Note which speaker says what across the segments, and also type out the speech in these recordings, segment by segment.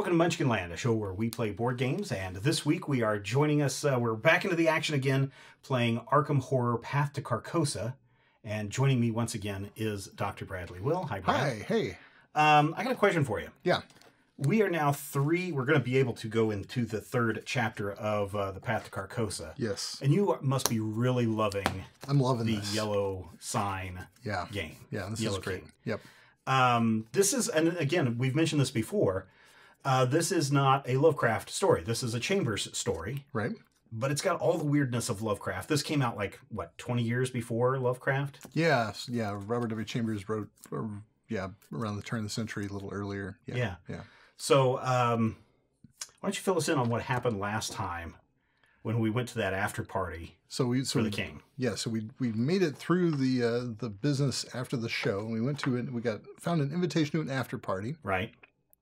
Speaker 1: Welcome to Munchkin Land, a show where we play board games, and this week we are joining us, we're back into the action again, playing Arkham Horror Path to Carcosa, and joining me once again is Dr. Bradley Will. Hi, Brad.
Speaker 2: Hi, hey.
Speaker 1: I got a question for you.
Speaker 2: Yeah.
Speaker 1: We are now we're going to be able to go into the third chapter of the Path to Carcosa.
Speaker 2: Yes.
Speaker 1: And you must be really loving
Speaker 2: I'm loving
Speaker 1: the
Speaker 2: this.
Speaker 1: yellow sign game.
Speaker 2: Yeah, this
Speaker 1: Yellow
Speaker 2: is great.
Speaker 1: King.
Speaker 2: Yep.
Speaker 1: This is, and again, we've mentioned this before, this is not a Lovecraft story. This is a Chambers story.
Speaker 2: Right.
Speaker 1: But it's got all the weirdness of Lovecraft. This came out like, what, 20 years before Lovecraft?
Speaker 2: Yeah, yeah. Robert W. Chambers wrote, around the turn of the century, a little earlier. Yeah.
Speaker 1: So, why don't you fill us in on what happened last time when we went to that after party for the king?
Speaker 2: Yeah, so we made it through the business after the show, and we went to it. We found an invitation to an after party.
Speaker 1: Right.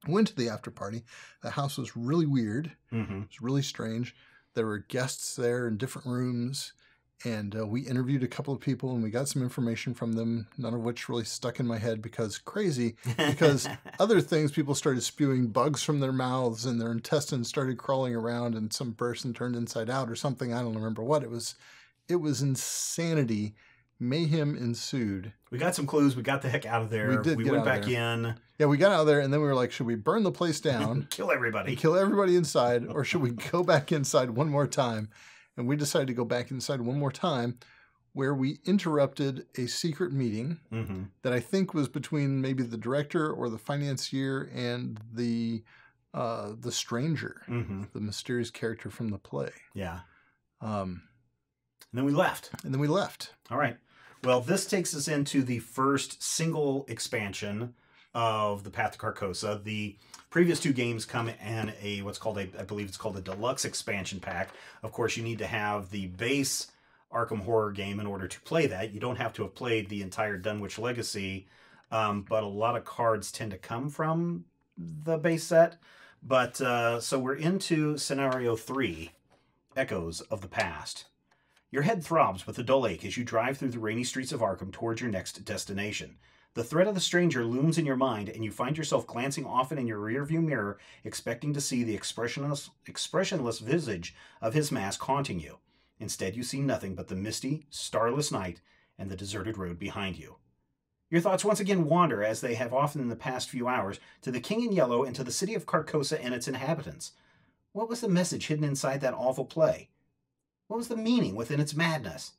Speaker 2: Went to the after party. The house was really weird.
Speaker 1: Mm-hmm.
Speaker 2: It was really strange. There were guests there in different rooms, and we interviewed a couple of people, and we got some information from them, none of which really stuck in my head because other things, people started spewing bugs from their mouths, and their intestines started crawling around, and some person turned inside out or something. I don't remember what. It was insanity. Mayhem ensued.
Speaker 1: We got some clues. We got the heck out of there. We went back in.
Speaker 2: Yeah, we got out of there, and then we were like, should we burn the place down?
Speaker 1: Kill everybody.
Speaker 2: Kill everybody inside, or should we go back inside one more time? And we decided to go back inside one more time, where we interrupted a secret meeting that I think was between maybe the director or the financier and the stranger, the mysterious character from the play.
Speaker 1: Yeah. And then we left. All right. Well, this takes us into the first single expansion of the Path to Carcosa. The previous two games come in I believe it's called a deluxe expansion pack. Of course, you need to have the base Arkham Horror game in order to play that. You don't have to have played the entire Dunwich Legacy, but a lot of cards tend to come from the base set. But so we're into Scenario 3, Echoes of the Past. Your head throbs with a dull ache as you drive through the rainy streets of Arkham towards your next destination. The threat of the stranger looms in your mind, and you find yourself glancing often in your rearview mirror, expecting to see the expressionless visage of his mask haunting you. Instead, you see nothing but the misty, starless night and the deserted road behind you. Your thoughts once again wander, as they have often in the past few hours, to the King in Yellow and to the city of Carcosa and its inhabitants. What was the message hidden inside that awful play? What was the meaning within its madness?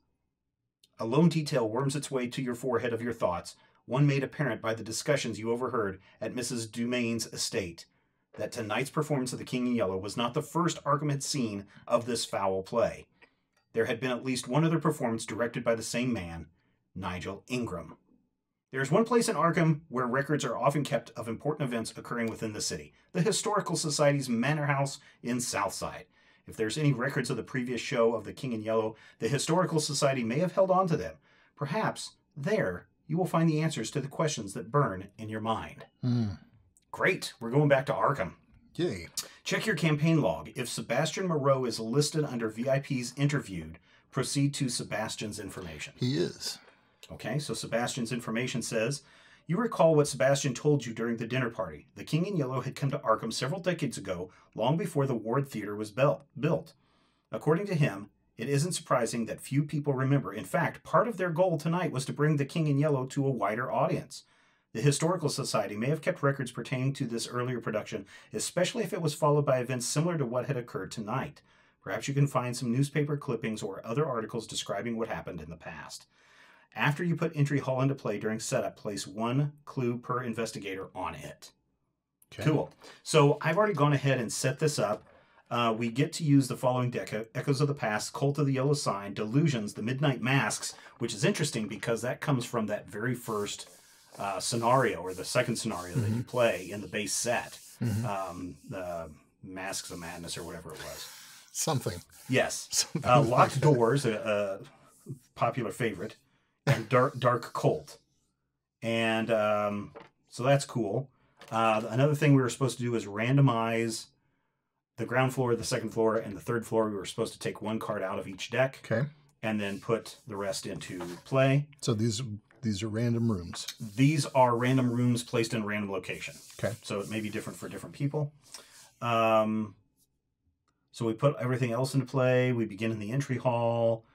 Speaker 1: A lone detail worms its way to your forehead of your thoughts, one made apparent by the discussions you overheard at Mrs. Dumain's estate, that tonight's performance of the King in Yellow was not the first Arkham had seen of this foul play. There had been at least one other performance directed by the same man, Nigel Ingram. There is one place in Arkham where records are often kept of important events occurring within the city, the Historical Society's Manor House in Southside. If there's any records of the previous show of the King in Yellow, the Historical Society may have held on to them. Perhaps there you will find the answers to the questions that burn in your mind. Great. We're going back to Arkham.
Speaker 2: Yay.
Speaker 1: Check your campaign log. If Sebastian Moreau is listed under VIPs interviewed, proceed to Sebastian's information.
Speaker 2: He is.
Speaker 1: Okay, so Sebastian's information says, you recall what Sebastian told you during the dinner party. The King in Yellow had come to Arkham several decades ago, long before the Ward Theater was built. According to him, it isn't surprising that few people remember. In fact, part of their goal tonight was to bring the King in Yellow to a wider audience. The Historical Society may have kept records pertaining to this earlier production, especially if it was followed by events similar to what had occurred tonight. Perhaps you can find some newspaper clippings or other articles describing what happened in the past. After you put Entry Hall into play during setup, place one clue per investigator on it. Okay. Cool. So I've already gone ahead and set this up. We get to use the following deck: Echoes of the Past, Cult of the Yellow Sign, Delusions, the Midnight Masks, which is interesting because that comes from that very first scenario, or the second scenario that you play in the base set. The Masks of Madness or whatever it was.
Speaker 2: Something.
Speaker 1: Yes. Locked Doors, a popular favorite, and Dark Cult. And so that's cool. Another thing we were supposed to do is randomize the ground floor, the second floor, and the third floor. We were supposed to take one card out of each deck.
Speaker 2: Okay.
Speaker 1: And then put the rest into play.
Speaker 2: So these are random rooms.
Speaker 1: These are random rooms placed in a random location.
Speaker 2: Okay.
Speaker 1: So it may be different for different people. So we put everything else into play. We begin in the entry hall.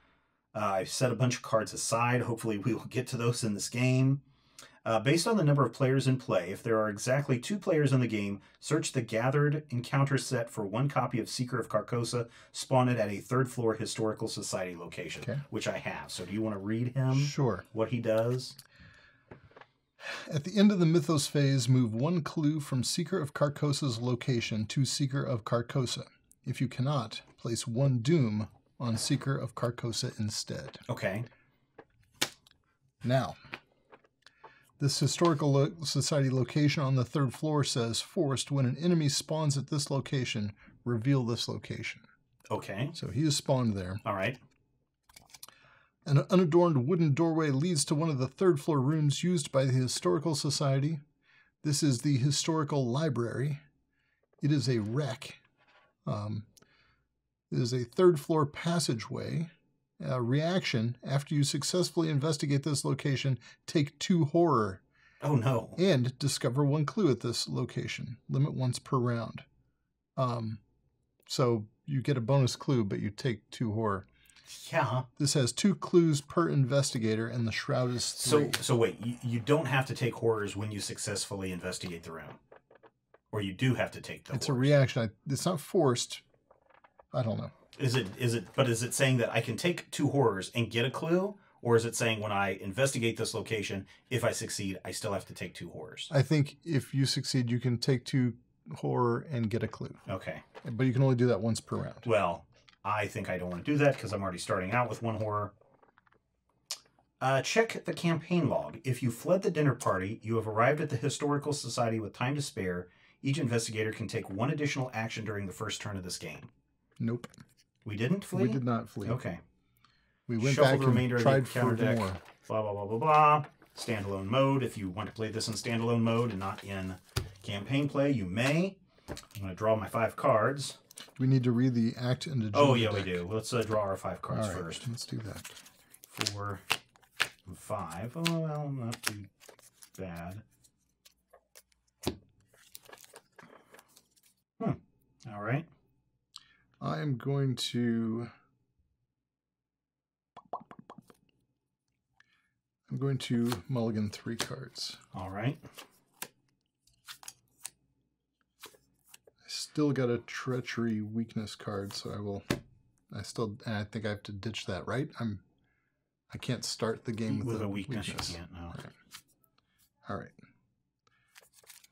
Speaker 1: I've set a bunch of cards aside. Hopefully we will get to those in this game. Based on the number of players in play, if there are exactly 2 players in the game, search the gathered encounter set for 1 copy of Seeker of Carcosa, spawn it at a 3rd floor Historical Society location, which I have. So do you want to read him?
Speaker 2: Sure.
Speaker 1: What he does?
Speaker 2: At the end of the Mythos phase, move 1 clue from Seeker of Carcosa's location to Seeker of Carcosa. If you cannot, place 1 doom on Seeker of Carcosa instead.
Speaker 1: Okay.
Speaker 2: Now, this Historical Society location on the 3rd floor says, forced, when an enemy spawns at this location, reveal this location.
Speaker 1: Okay.
Speaker 2: So he is spawned there.
Speaker 1: All right.
Speaker 2: An unadorned wooden doorway leads to one of the 3rd floor rooms used by the Historical Society. This is the Historical Library. It is a wreck. It is a 3rd floor passageway. Reaction: after you successfully investigate this location, take 2 horror.
Speaker 1: Oh no.
Speaker 2: And discover 1 clue at this location. Limit once per round. So you get a bonus clue, but you take 2 horror.
Speaker 1: Yeah.
Speaker 2: This has 2 clues per investigator, and the shroud is 3.
Speaker 1: So wait, you don't have to take horrors when you successfully investigate the room, or you do have to take the.
Speaker 2: It's
Speaker 1: horrors.
Speaker 2: A reaction. It's not forced. I don't know.
Speaker 1: Is it saying that I can take 2 horrors and get a clue, or is it saying when I investigate this location, if I succeed, I still have to take 2 horrors?
Speaker 2: I think if you succeed, you can take 2 horror and get a clue.
Speaker 1: Okay.
Speaker 2: But you can only do that once per round.
Speaker 1: Well, I think I don't want to do that because I'm already starting out with 1 horror. Check the campaign log. If you fled the dinner party, you have arrived at the Historical Society with time to spare. Each investigator can take 1 additional action during the first turn of this game.
Speaker 2: Nope.
Speaker 1: We didn't flee?
Speaker 2: We did not flee.
Speaker 1: Okay.
Speaker 2: We went
Speaker 1: Shuffle
Speaker 2: back
Speaker 1: the remainder
Speaker 2: and
Speaker 1: of
Speaker 2: tried
Speaker 1: the counter
Speaker 2: for
Speaker 1: deck.
Speaker 2: more.
Speaker 1: Blah, blah, blah, blah, blah. Standalone mode. If you want to play this in standalone mode and not in campaign play, you may. I'm going to draw my 5 cards.
Speaker 2: We need to read the act and agenda.
Speaker 1: Oh, yeah,
Speaker 2: deck.
Speaker 1: we do. Let's draw our 5 cards
Speaker 2: All right,
Speaker 1: first.
Speaker 2: Let's do that.
Speaker 1: 4, 5. Oh, well, not too bad. All right.
Speaker 2: I'm going to mulligan 3 cards.
Speaker 1: All right.
Speaker 2: I still got a treachery weakness card, so I think I have to ditch that, right? I can't start the game with a weakness.
Speaker 1: You can't, no.
Speaker 2: All right.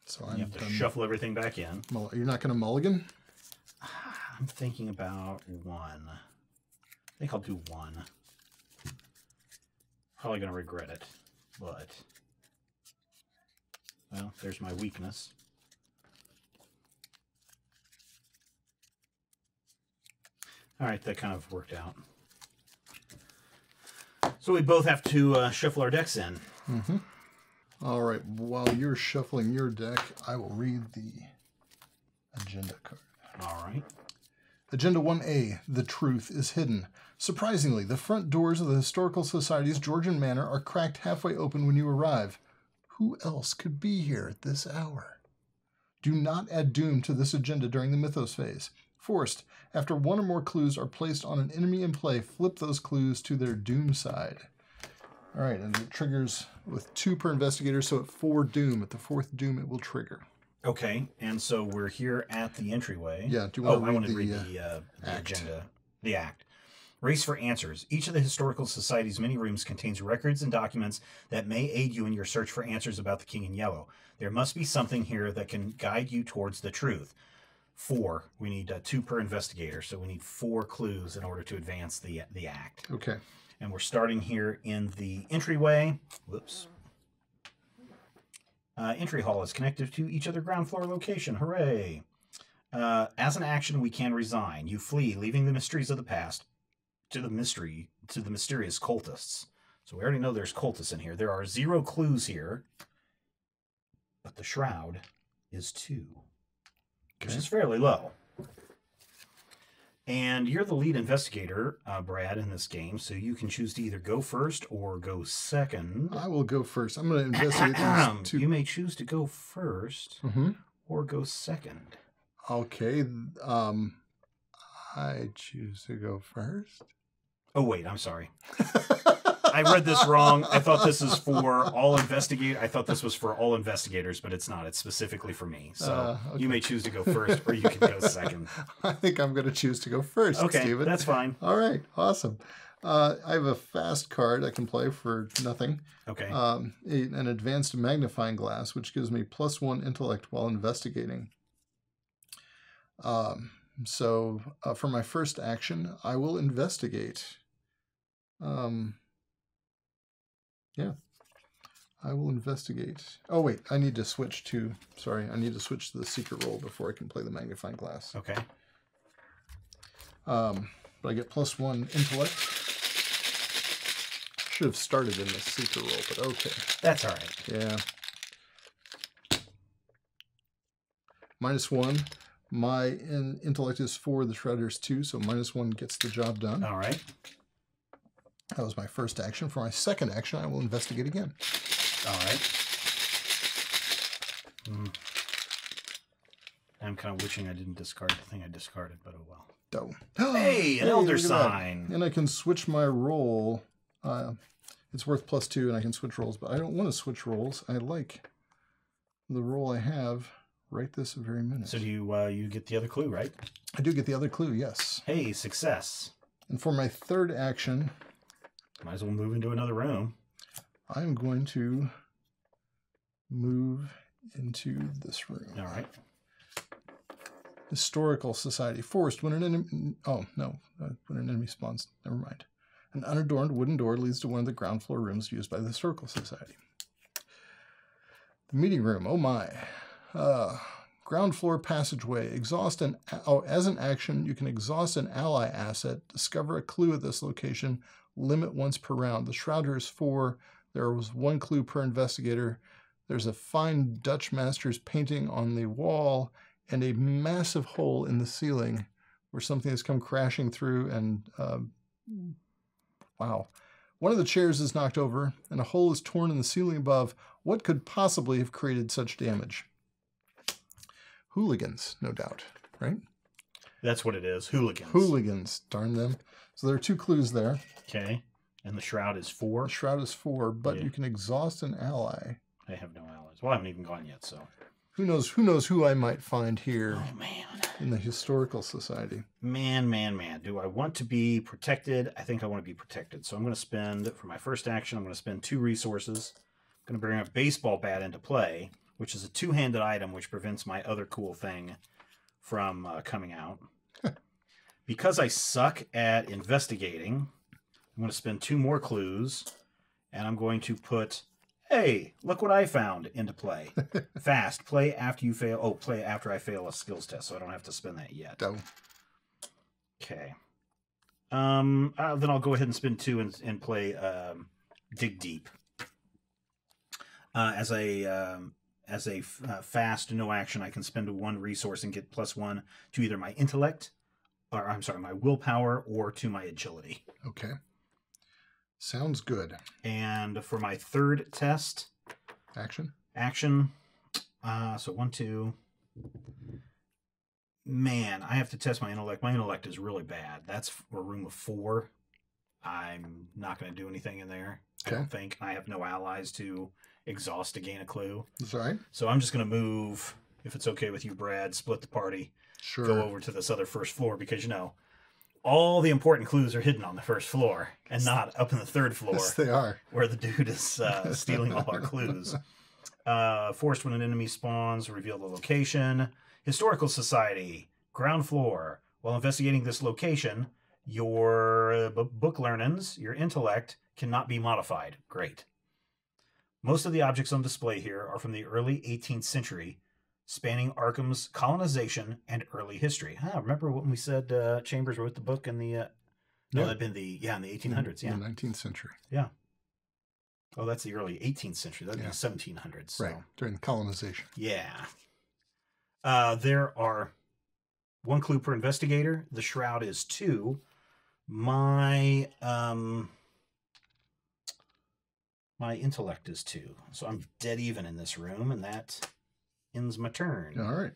Speaker 2: So
Speaker 1: you have to shuffle everything back in.
Speaker 2: You're not going to mulligan?
Speaker 1: I'm thinking about 1. I think I'll do 1. Probably going to regret it, but... Well, there's my weakness. All right, that kind of worked out. So we both have to shuffle our decks in.
Speaker 2: Mm-hmm. All right, while you're shuffling your deck, I will read the agenda card.
Speaker 1: All right.
Speaker 2: Agenda 1A, The Truth is Hidden. Surprisingly, the front doors of the Historical Society's Georgian Manor are cracked halfway open when you arrive. Who else could be here at this hour? Do not add doom to this agenda during the Mythos phase. Forced, after 1 or more clues are placed on an enemy in play, flip those clues to their doom side. All right, and it triggers with 2 per investigator, so at 4 doom. At the 4th doom, it will trigger.
Speaker 1: Okay, and so we're here at the entryway.
Speaker 2: Yeah, do you want
Speaker 1: I want to read the
Speaker 2: act.
Speaker 1: agenda, the act. Race for answers. Each of the Historical Society's many rooms contains records and documents that may aid you in your search for answers about the King in Yellow. There must be something here that can guide you towards the truth. 4. We need 2 per investigator, so we need 4 clues in order to advance the act.
Speaker 2: Okay.
Speaker 1: And we're starting here in the entryway. Whoops. Entry hall is connected to each other ground floor location. Hooray! As an action, we can resign. You flee, leaving the mysteries of the past to the mysterious cultists. So we already know there's cultists in here. There are 0 clues here, but the shroud is 2, which is fairly low. And you're the lead investigator, Brad, in this game, so you can choose to either go first or go second.
Speaker 2: I will go first. I'm going to investigate these 2.
Speaker 1: You may choose to go first or go second.
Speaker 2: Okay. I choose to go first.
Speaker 1: Oh, wait, I'm sorry. I read this wrong. I thought this is for all investigators. I thought this was for all investigators, but it's not. It's specifically for me. So okay. You may choose to go first, or you can go second.
Speaker 2: I think I'm going to choose to go first,
Speaker 1: okay,
Speaker 2: Steven.
Speaker 1: That's fine.
Speaker 2: All right, awesome. I have a fast card I can play for nothing.
Speaker 1: Okay.
Speaker 2: An advanced magnifying glass, which gives me +1 intellect while investigating. So for my first action, I will investigate. Yeah, I will investigate. Oh, wait, I need to switch to, I need to switch to the secret roll before I can play the magnifying glass.
Speaker 1: Okay.
Speaker 2: But I get +1 intellect. Should have started in the secret roll, but okay.
Speaker 1: That's all right.
Speaker 2: Yeah. -1. My intellect is 4, the Shrouder is 2, so -1 gets the job done.
Speaker 1: All right.
Speaker 2: That was my first action. For my second action, I will investigate again.
Speaker 1: All right. I'm kind of wishing I didn't discard the thing I discarded, but oh well. Hey, an elder sign.
Speaker 2: And I can switch my roll. It's worth +2, and I can switch rolls, but I don't want to switch rolls. I like the roll I have right this very minute.
Speaker 1: So do you get the other clue, right?
Speaker 2: I do get the other clue, yes.
Speaker 1: Hey, success.
Speaker 2: And for my third action...
Speaker 1: Might as well move into another room.
Speaker 2: I'm going to move into this room.
Speaker 1: All right.
Speaker 2: Historical Society. Forest. When an enemy... Oh, no. When an enemy spawns. Never mind. An unadorned wooden door leads to one of the ground floor rooms used by the Historical Society. The meeting room. Oh, my. Ground floor passageway. Exhaust an... Oh, as an action, you can exhaust an ally asset. Discover a clue at this location. Limit once per round. The Shrouder is 4. There was 1 clue per investigator. There's a fine Dutch master's painting on the wall and a massive hole in the ceiling where something has come crashing through and, wow. One of the chairs is knocked over and a hole is torn in the ceiling above. What could possibly have created such damage? Hooligans, no doubt, right?
Speaker 1: That's what it is. Hooligans.
Speaker 2: Hooligans, darn them. So there are 2 clues there.
Speaker 1: Okay. And the Shroud is 4?
Speaker 2: The Shroud is 4, but you can exhaust an ally.
Speaker 1: I have no allies. Well, I haven't even gone yet, so.
Speaker 2: Who knows who I might find here.
Speaker 1: Oh, man.
Speaker 2: In the Historical Society.
Speaker 1: Man. Do I want to be protected? I think I want to be protected. So I'm going to spend, for my first action, I'm going to spend 2 resources. I'm going to bring a baseball bat into play, which is a 2-handed item, which prevents my other cool thing from coming out. Because I suck at investigating, I'm going to spend 2 more clues, and I'm going to put, hey, look what I found, into play. Fast. Play after you fail. Oh, play after I fail a skills test, so I don't have to spend that yet.
Speaker 2: Don't.
Speaker 1: Okay. Then I'll go ahead and spend 2 and play Dig Deep. As a fast, no action, I can spend 1 resource and get +1 to either my intellect, or I'm sorry, my willpower, or to my agility.
Speaker 2: Okay. Sounds good.
Speaker 1: And for my third test...
Speaker 2: Action?
Speaker 1: So 1, 2... Man, I have to test my intellect. My intellect is really bad. That's a room of 4. I'm not going to do anything in there. Okay. I don't think. I have no allies to exhaust to gain a clue.
Speaker 2: That's all right.
Speaker 1: So I'm just going to move, if it's okay with you, Brad, split the party.
Speaker 2: Sure.
Speaker 1: Go over to this other first floor because, all the important clues are hidden on the first floor and not up in the 3rd floor.
Speaker 2: Yes, they are.
Speaker 1: Where the dude is stealing all our clues. Forced when an enemy spawns, reveal the location. Historical Society, ground floor. While investigating this location, your book learnings, your intellect, cannot be modified. Great. Most of the objects on display here are from the early 18th century, spanning Arkham's colonization and early history. Remember when we said Chambers wrote the book in the... No, that'd been in the 1800s. Yeah,
Speaker 2: the 19th century.
Speaker 1: Yeah. Oh, that's the early 18th century. That'd be the 1700s. So.
Speaker 2: Right, during the colonization.
Speaker 1: Yeah. There are 1 clue per investigator. The Shroud is 2. My intellect is 2. So I'm dead even in this room, and that ends my turn.
Speaker 2: All right.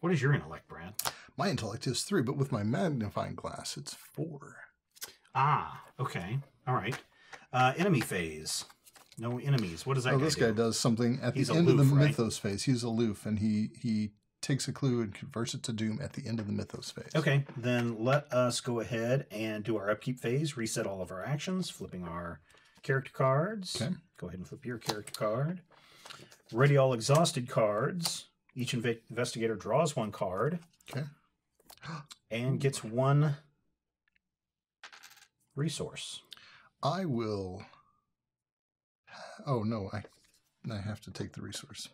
Speaker 1: What is your intellect, Brad?
Speaker 2: My intellect is 3, but with my magnifying glass, it's 4.
Speaker 1: Ah, okay. All right. Enemy phase. No enemies. What does that guy do?
Speaker 2: This guy does something at the end of the Mythos phase. He's aloof, and he takes a clue and converts it to doom at the end of the Mythos phase.
Speaker 1: Okay, then let us go ahead and do our upkeep phase, reset all of our actions, flipping our character cards.
Speaker 2: Okay.
Speaker 1: Go ahead and flip your character card. Ready all exhausted cards. Each investigator draws 1 card.
Speaker 2: Okay.
Speaker 1: And gets 1 resource.
Speaker 2: I will... Oh, no, I have to take the resource.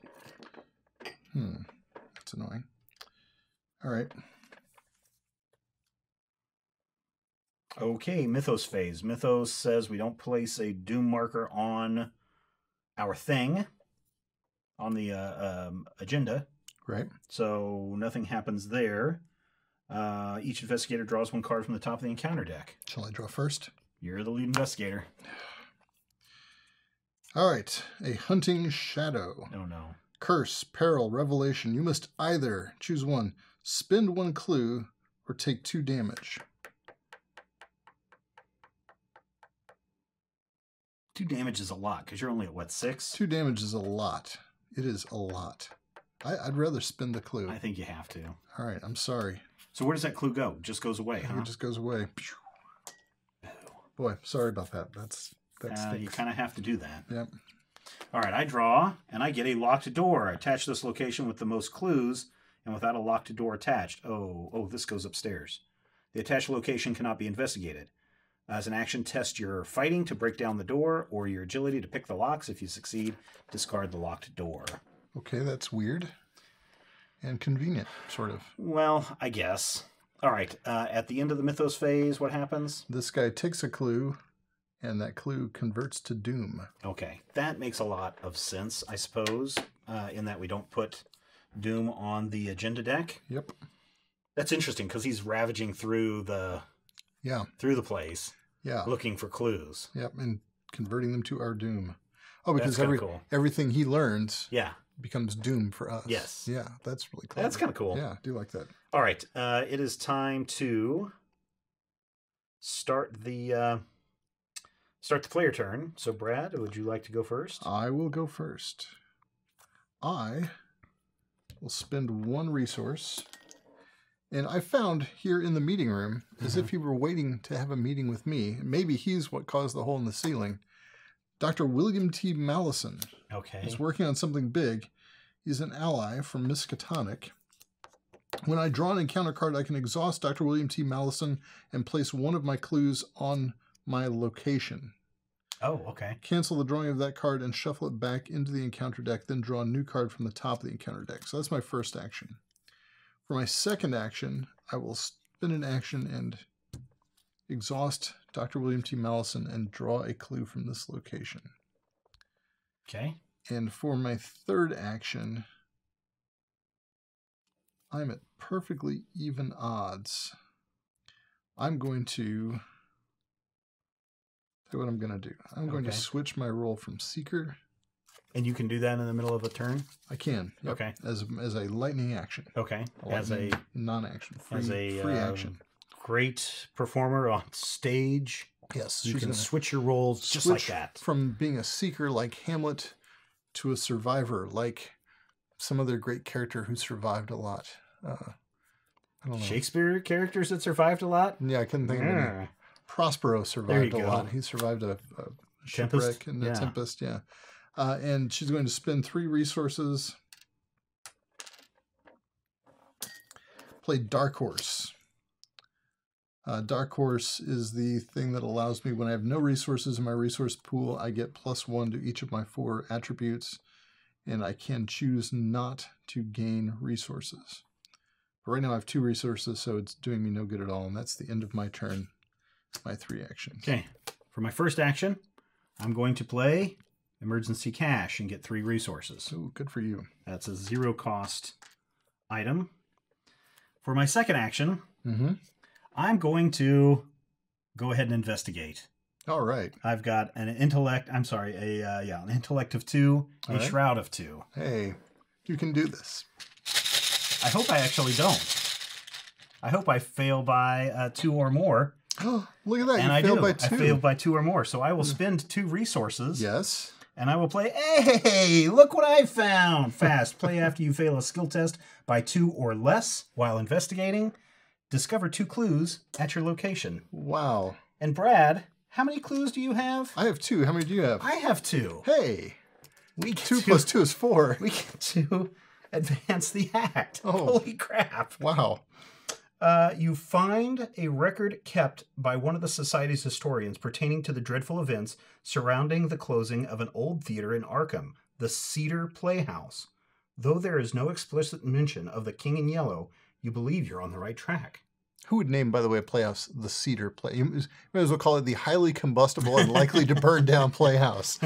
Speaker 2: That's annoying. All right.
Speaker 1: Okay, Mythos phase. Mythos says we don't place a doom marker on our thing, on the agenda.
Speaker 2: Right.
Speaker 1: So nothing happens there. Each investigator draws 1 card from the top of the encounter deck.
Speaker 2: Shall I draw first?
Speaker 1: You're the lead investigator.
Speaker 2: All right. A hunting shadow.
Speaker 1: Oh, no.
Speaker 2: Curse, peril, revelation. You must either choose 1, spend 1 clue, or take 2 damage.
Speaker 1: 2 damage is a lot, because you're only at, what, 6?
Speaker 2: 2 damage is a lot. It is a lot. I'd rather spend the clue.
Speaker 1: I think you have to.
Speaker 2: All right, I'm sorry.
Speaker 1: So where does that clue go? Just goes away, huh?
Speaker 2: It just goes away. Boy, sorry about that. That's
Speaker 1: you kind of have to do that.
Speaker 2: Yep.
Speaker 1: All right, I draw, and I get a locked door. I attach this location with the most clues, and without a locked door attached. Oh, this goes upstairs. The attached location cannot be investigated. As an action, test your fighting to break down the door, or your agility to pick the locks. If you succeed, discard the locked door.
Speaker 2: Okay, that's weird. And convenient, sort of.
Speaker 1: Well, I guess. All right, at the end of the Mythos phase, what happens?
Speaker 2: This guy takes a clue, and that clue converts to doom.
Speaker 1: Okay, that makes a lot of sense, I suppose, in that we don't put doom on the agenda deck.
Speaker 2: Yep.
Speaker 1: That's interesting, because he's ravaging through the place, looking for clues.
Speaker 2: Yep, and converting them to our doom. Oh, because
Speaker 1: cool.
Speaker 2: Everything he learns becomes doom for us.
Speaker 1: Yes.
Speaker 2: Yeah, that's really cool.
Speaker 1: That's kind of cool.
Speaker 2: Yeah, I do like that.
Speaker 1: All right, it is time to start the player turn. So, Brad, would you like to go first?
Speaker 2: I will go first. I will spend 1 resource. And I found here in the meeting room, as if he were waiting to have a meeting with me, maybe he's what caused the hole in the ceiling, Dr. William T. Mallison.
Speaker 1: Okay.
Speaker 2: He's working on something big. He's an ally from Miskatonic. When I draw an encounter card, I can exhaust Dr. William T. Mallison and place 1 of my clues on my location.
Speaker 1: Oh, okay.
Speaker 2: Cancel the drawing of that card and shuffle it back into the encounter deck, then draw a new card from the top of the encounter deck. So that's my first action. For my second action, I will spend an action and exhaust Dr. William T. Mallison and draw a clue from this location.
Speaker 1: Okay.
Speaker 2: And for my third action, I'm at perfectly even odds. I'm going to... Tell you what I'm going to do. I'm going to switch my role from Seeker.
Speaker 1: And you can do that in the middle of a turn?
Speaker 2: I can. Yep.
Speaker 1: Okay.
Speaker 2: As a lightning action.
Speaker 1: Okay.
Speaker 2: As a non-action. Free action.
Speaker 1: Great performer on stage.
Speaker 2: Yes.
Speaker 1: You can switch your roles just like that.
Speaker 2: From being a seeker like Hamlet to a survivor like some other great character who survived a lot. I don't know.
Speaker 1: Shakespeare characters that survived a lot?
Speaker 2: Yeah, I couldn't think of any. Prospero survived a lot. He survived a shipwreck and a tempest. Yeah. And she's going to spend 3 resources. Play Dark Horse. Dark Horse is the thing that allows me, when I have no resources in my resource pool, I get +1 to each of my 4 attributes, and I can choose not to gain resources. But right now I have 2 resources, so it's doing me no good at all, and that's the end of my turn. My 3 actions.
Speaker 1: Okay. For my first action, I'm going to play Emergency Cash and get 3 resources.
Speaker 2: Oh, good for you.
Speaker 1: That's a 0-cost item. For my second action, I'm going to go ahead and investigate.
Speaker 2: All right.
Speaker 1: I've got an intellect. I'm sorry, an intellect of 2, a shroud of 2.
Speaker 2: Hey, you can do this.
Speaker 1: I hope I actually don't. I hope I fail by 2 or more.
Speaker 2: Oh, look at that.
Speaker 1: And
Speaker 2: you failed by 2.
Speaker 1: I failed by 2 or more. So I will spend 2 resources.
Speaker 2: Yes.
Speaker 1: And I will play, hey, look what I found. Fast. Play after you fail a skill test by 2 or less while investigating. Discover 2 clues at your location.
Speaker 2: Wow.
Speaker 1: And Brad, how many clues do you have?
Speaker 2: I have 2. How many do you have?
Speaker 1: I have 2.
Speaker 2: Hey.
Speaker 1: We
Speaker 2: 2 plus 2 is 4.
Speaker 1: We get to advance the act.
Speaker 2: Oh.
Speaker 1: Holy crap.
Speaker 2: Wow.
Speaker 1: You find a record kept by one of the Society's historians pertaining to the dreadful events surrounding the closing of an old theater in Arkham, the Cedar Playhouse. Though there is no explicit mention of the King in Yellow, you believe you're on the right track.
Speaker 2: Who would name, by the way, a playhouse the Cedar Play? You might as well call it the highly combustible and likely to burn down playhouse.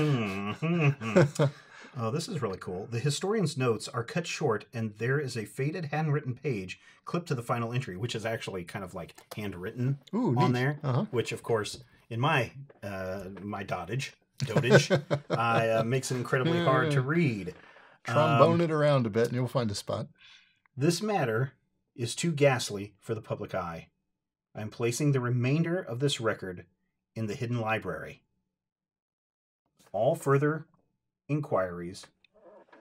Speaker 1: Oh, this is really cool. The historian's notes are cut short, and there is a faded handwritten page clipped to the final entry, which is actually kind of like handwritten on there, which, of course, in my dotage, makes it incredibly hard to read.
Speaker 2: Trombone it around a bit, and you'll find a spot.
Speaker 1: This matter is too ghastly for the public eye. I am placing the remainder of this record in the hidden library. All further inquiries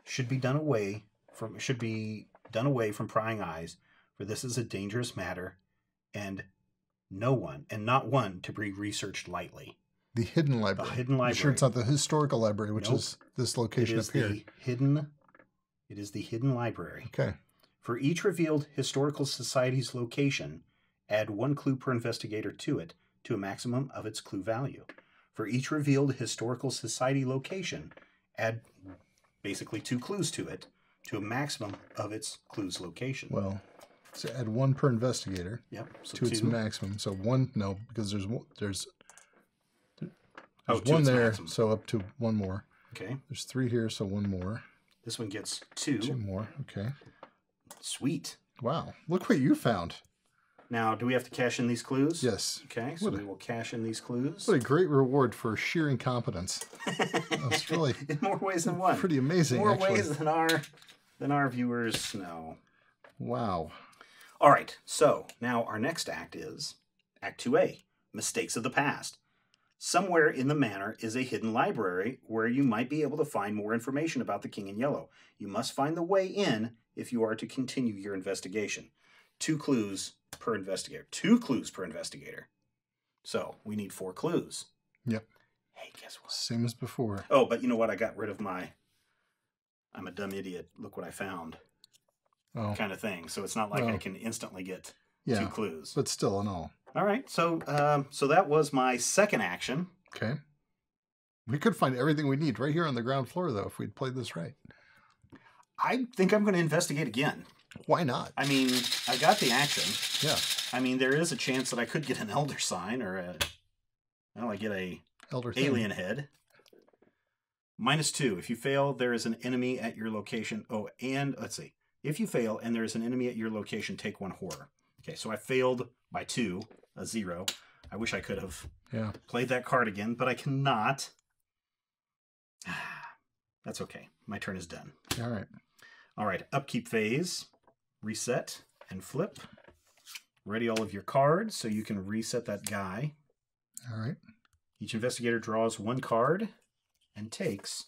Speaker 1: should be done away from prying eyes, for this is a dangerous matter, and not one to be researched lightly.
Speaker 2: The hidden library.
Speaker 1: The hidden library.
Speaker 2: You sure it's not the historical library, which is this location up here?
Speaker 1: It is the hidden library.
Speaker 2: Okay.
Speaker 1: For each revealed historical society's location, add 1 clue per investigator to it, to a maximum of its clue value. For each revealed historical society location, add basically 2 clues to it, to a maximum of its clue's location.
Speaker 2: Well, so add 1 per investigator.
Speaker 1: Yep. So
Speaker 2: to 2. Its maximum. So 1, no, because there's 1 there,
Speaker 1: maximum.
Speaker 2: so up to 1 more.
Speaker 1: Okay.
Speaker 2: There's 3 here, so 1 more.
Speaker 1: This one gets 2.
Speaker 2: 2 more, okay.
Speaker 1: Sweet.
Speaker 2: Wow, look what you found.
Speaker 1: Now, do we have to cash in these clues?
Speaker 2: Yes.
Speaker 1: Okay, so we will cash in these clues.
Speaker 2: What a great reward for sheer incompetence. That's really
Speaker 1: in more ways than one.
Speaker 2: Pretty amazing,
Speaker 1: more
Speaker 2: actually.
Speaker 1: ways than our viewers know.
Speaker 2: Wow.
Speaker 1: All right, so now our next act is Act 2A, Mistakes of the Past. Somewhere in the manor is a hidden library where you might be able to find more information about the King in Yellow. You must find the way in if you are to continue your investigation. 2 clues per investigator. 2 clues per investigator. So we need 4 clues.
Speaker 2: Yep.
Speaker 1: Hey, guess what?
Speaker 2: Same as before.
Speaker 1: Oh, but you know what? I got rid of my I'm a dumb idiot. Look what I found.
Speaker 2: Oh.
Speaker 1: Kind of thing. So it's not like I can instantly get 2 clues.
Speaker 2: But still in all.
Speaker 1: All right. So so that was my second action.
Speaker 2: Okay. We could find everything we need right here on the ground floor, though, if we'd played this right.
Speaker 1: I think I'm going to investigate again.
Speaker 2: Why not?
Speaker 1: I mean, I got the action.
Speaker 2: Yeah.
Speaker 1: I mean, there is a chance that I could get an elder sign or I get a
Speaker 2: elder
Speaker 1: alien head. -2. If you fail, there is an enemy at your location. Oh, and let's see. If you fail and there is an enemy at your location, take 1 horror. Okay, so I failed by 2, a 0. I wish I could have played that card again, but I cannot. That's okay. My turn is done.
Speaker 2: All right.
Speaker 1: All right, Upkeep Phase. Reset and flip. Ready all of your cards so you can reset that guy.
Speaker 2: All right.
Speaker 1: Each investigator draws 1 card and takes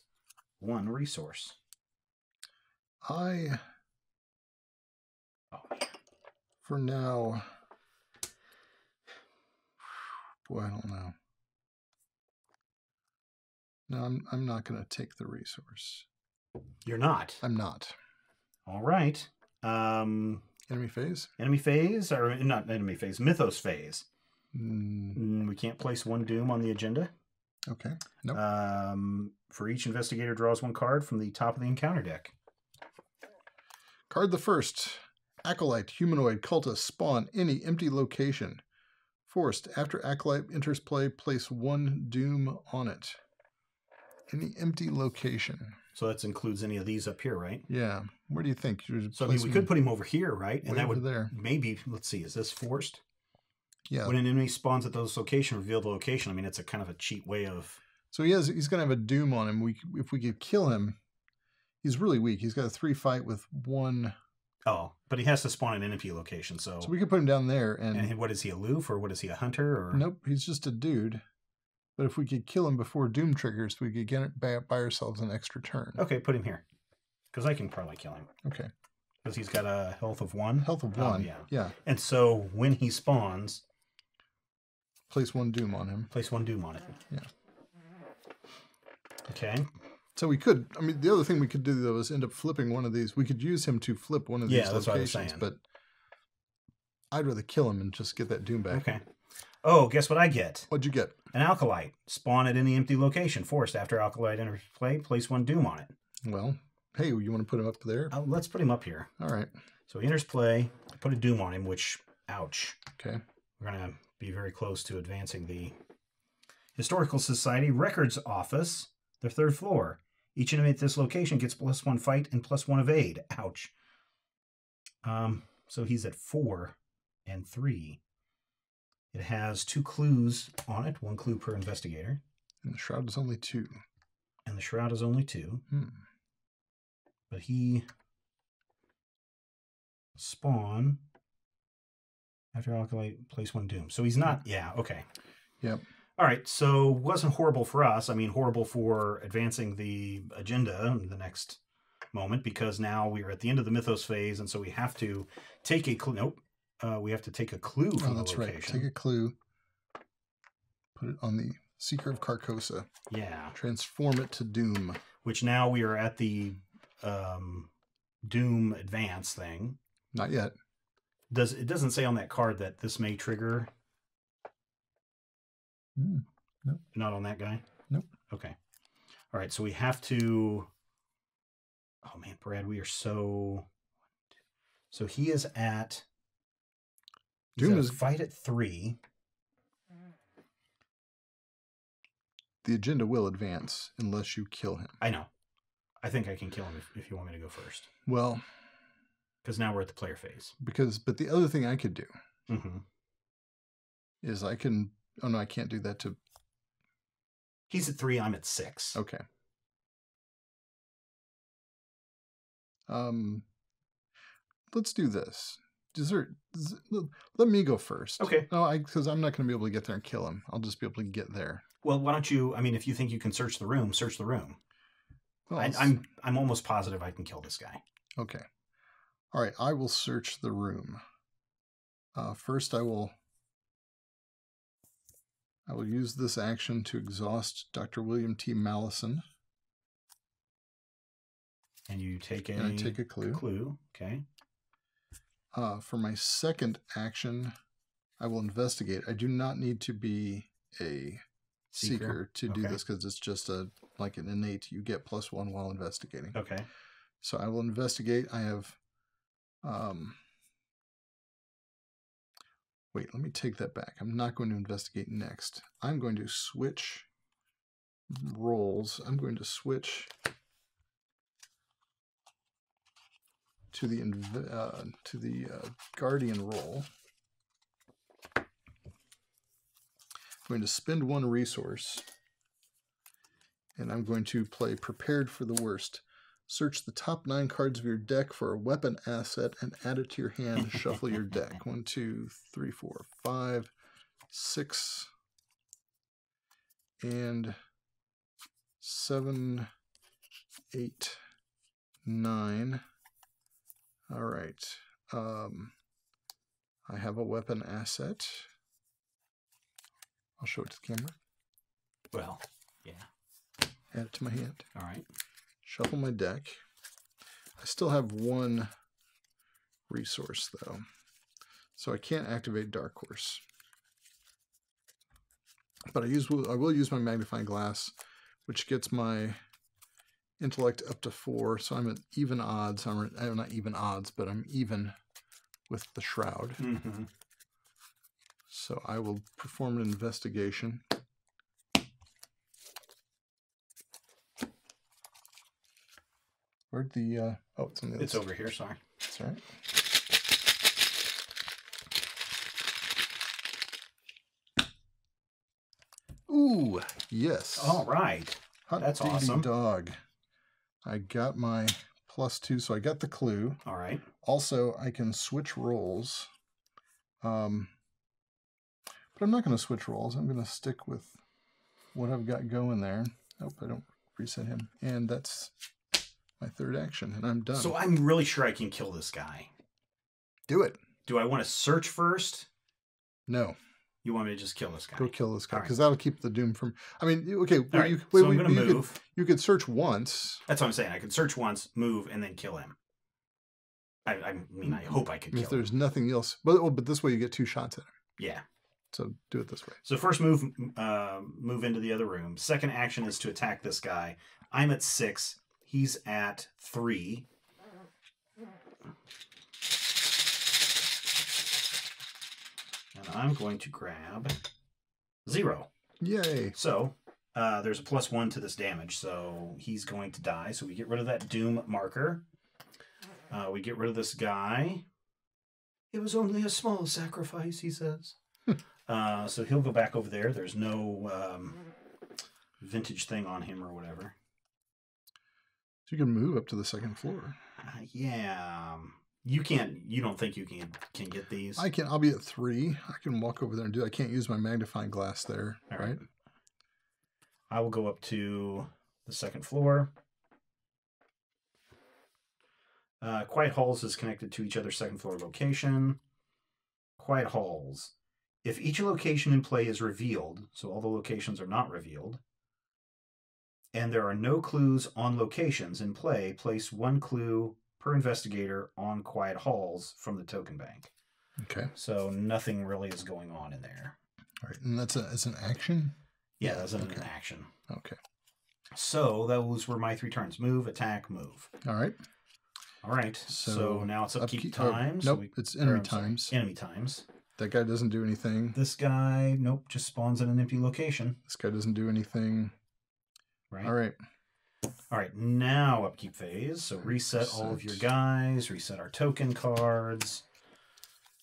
Speaker 1: 1 resource.
Speaker 2: For now, boy, I don't know. No, I'm not going to take the resource.
Speaker 1: You're not?
Speaker 2: I'm not.
Speaker 1: All right.
Speaker 2: Enemy phase?
Speaker 1: Enemy phase, or not enemy phase, Mythos Phase. We can't place 1 doom on the agenda.
Speaker 2: Okay. Nope.
Speaker 1: For each investigator draws 1 card from the top of the encounter deck.
Speaker 2: Card the first. Acolyte, humanoid, cultist, spawn, any empty location. Forced, after Acolyte enters play, place 1 doom on it. Any empty location.
Speaker 1: So that includes any of these up here, right?
Speaker 2: Yeah. Where do you think?
Speaker 1: So I mean, we could put him over here, right? And that would
Speaker 2: there.
Speaker 1: Maybe, let's see, is this forced?
Speaker 2: Yeah.
Speaker 1: When an enemy spawns at those locations, reveal the location. I mean, it's a kind of a cheat way of...
Speaker 2: So he's going to have a doom on him. If we could kill him, he's really weak. He's got a 3 fight with 1
Speaker 1: Oh, but he has to spawn in an empty location, so...
Speaker 2: So we could put him down there and...
Speaker 1: And what, is he aloof, or what, is he a hunter, or...
Speaker 2: Nope, he's just a dude. But if we could kill him before Doom triggers, we could get it by ourselves an extra turn.
Speaker 1: Okay, put him here. Because I can probably kill him.
Speaker 2: Okay.
Speaker 1: Because he's got a health of 1.
Speaker 2: Health of 1, yeah.
Speaker 1: And so when he spawns...
Speaker 2: Place 1 Doom on him.
Speaker 1: Place 1 Doom on it.
Speaker 2: Yeah.
Speaker 1: Okay.
Speaker 2: So we could, I mean, the other thing we could do, though, is end up flipping one of these. We could use him to flip one of these
Speaker 1: that's
Speaker 2: locations,
Speaker 1: what I was saying.
Speaker 2: But I'd rather kill him and just get that Doom back.
Speaker 1: Okay. Oh, guess what I get?
Speaker 2: What'd you get?
Speaker 1: An Alkalite. Spawn it in the empty location. Forced. After Alkalite enters play, place 1 Doom on it.
Speaker 2: Well, hey, you want to put him up there?
Speaker 1: Let's put him up here.
Speaker 2: All right.
Speaker 1: So he enters play. Put a Doom on him, which, ouch.
Speaker 2: Okay.
Speaker 1: We're going to be very close to advancing the Historical Society Records Office, their 3rd floor. Each enemy at this location gets +1 fight and +1 evade. Ouch. So he's at 4 and 3. It has 2 clues on it, 1 clue per investigator.
Speaker 2: And the shroud is only 2.
Speaker 1: And the shroud is only 2. But he spawn after Alkalite, place 1 Doom. So he's not, okay.
Speaker 2: Yep.
Speaker 1: All right, so wasn't horrible for us. I mean, horrible for advancing the agenda in the next moment, because now we're at the end of the Mythos phase, and so we have to take a clue. Nope. We have to take a clue from the location.
Speaker 2: Right. Take a clue. Put it on the Seeker of Carcosa.
Speaker 1: Yeah.
Speaker 2: Transform it to Doom.
Speaker 1: Which now we are at the Doom advance thing.
Speaker 2: Not yet.
Speaker 1: It doesn't say on that card that this may trigger?
Speaker 2: Nope.
Speaker 1: Not on that guy?
Speaker 2: Nope.
Speaker 1: Okay. All right, so we have to... Oh, man, Brad, we are so... So he is at...
Speaker 2: Doom is...
Speaker 1: fight at 3.
Speaker 2: The agenda will advance unless you kill him.
Speaker 1: I know. I think I can kill him if you want me to go first.
Speaker 2: Well...
Speaker 1: Because now we're at the player phase.
Speaker 2: But the other thing I could do is I can... Oh, no, I can't do that to...
Speaker 1: He's at 3, I'm at 6.
Speaker 2: Okay. Let's do this. Let me go first.
Speaker 1: Okay.
Speaker 2: No, because I'm not going to be able to get there and kill him. I'll just be able to get there.
Speaker 1: Well, why don't you... I mean, if you think you can search the room, search the room. Well, I'm almost positive I can kill this guy.
Speaker 2: Okay. All right, I will search the room. First, I will use this action to exhaust Dr. William T. Mallison.
Speaker 1: And you take a...
Speaker 2: And I take a clue.
Speaker 1: Clue, okay.
Speaker 2: For my second action, I will investigate. I do not need to be a seeker to do this, because it's just like an innate, you get +1 while investigating.
Speaker 1: Okay.
Speaker 2: So I will investigate. I have... Wait, let me take that back. I'm not going to investigate next. I'm going to switch roles. I'm going to switch to the Guardian role. I'm going to spend 1 resource, and I'm going to play Prepared for the Worst. Search the top 9 cards of your deck for a weapon asset and add it to your hand. Shuffle your deck. 1, 2, 3, 4, 5, 6, and 7, 8, 9. All right. I have a weapon asset. I'll show it to the camera.
Speaker 1: Well, yeah.
Speaker 2: Add it to my hand.
Speaker 1: All right.
Speaker 2: Shuffle my deck. I still have 1 resource, though. So I can't activate Dark Horse. But I will use my magnifying glass, which gets my intellect up to 4. So I'm at even odds. I'm not even odds, but I'm even with the shroud. So I will perform an investigation. Where'd the, oh, it's on the other
Speaker 1: It's
Speaker 2: side.
Speaker 1: over here, sorry.
Speaker 2: That's all right. Ooh, yes.
Speaker 1: All right.
Speaker 2: Hot
Speaker 1: That's
Speaker 2: diggity
Speaker 1: awesome.
Speaker 2: Dog. I got my +2, so I got the clue.
Speaker 1: All right.
Speaker 2: Also, I can switch roles. But I'm not going to switch roles. I'm going to stick with what I've got going there. Hope I don't reset him. And that's my third action, and I'm done.
Speaker 1: So I'm really sure I can kill this guy.
Speaker 2: Do it.
Speaker 1: Do I want to search first?
Speaker 2: No.
Speaker 1: You want me to just kill this guy?
Speaker 2: Go kill this guy, because
Speaker 1: right.
Speaker 2: that'll keep the doom from... I mean, okay.
Speaker 1: All right. So I'm going to move.
Speaker 2: You could search once.
Speaker 1: That's what I'm saying. I could search once, move, and then kill him. I mean, I hope I could kill him.
Speaker 2: If there's nothing else. But this way you get 2 shots at him.
Speaker 1: Yeah.
Speaker 2: So do it this way.
Speaker 1: So first move into the other room. Second action is to attack this guy. I'm at 6. He's at 3. And I'm going to grab 0.
Speaker 2: Yay.
Speaker 1: So there's a +1 to this damage, so he's going to die. So we get rid of that doom marker. We get rid of this guy. It was only a small sacrifice, he says. So he'll go back over there. There's no vintage thing on him or whatever.
Speaker 2: So you can move up to the 2nd floor.
Speaker 1: Yeah. You can't. You don't think you can get these?
Speaker 2: I can. I'll be at 3. I can walk over there and do it. I can't use my magnifying glass there.
Speaker 1: All
Speaker 2: right.
Speaker 1: I will go up to the 2nd floor. Quiet Halls is connected to each other's 2nd floor location. Quiet Halls. If each location in play is revealed, so all the locations are not revealed, and there are no clues on locations in play, place 1 clue per investigator on Quiet Halls from the token bank.
Speaker 2: Okay.
Speaker 1: So nothing really is going on in there.
Speaker 2: All right, and that's an action?
Speaker 1: Yeah, that's an action.
Speaker 2: Okay.
Speaker 1: So those were my 3 turns. Move, attack, move.
Speaker 2: All right.
Speaker 1: All right. So now it's upkeep times.
Speaker 2: Nope, it's enemy times.
Speaker 1: Enemy times.
Speaker 2: That guy doesn't do anything.
Speaker 1: This guy, nope, just spawns in an empty location.
Speaker 2: This guy doesn't do anything.
Speaker 1: Right.
Speaker 2: All right.
Speaker 1: All right, now upkeep phase. So reset all of your guys, reset our token cards,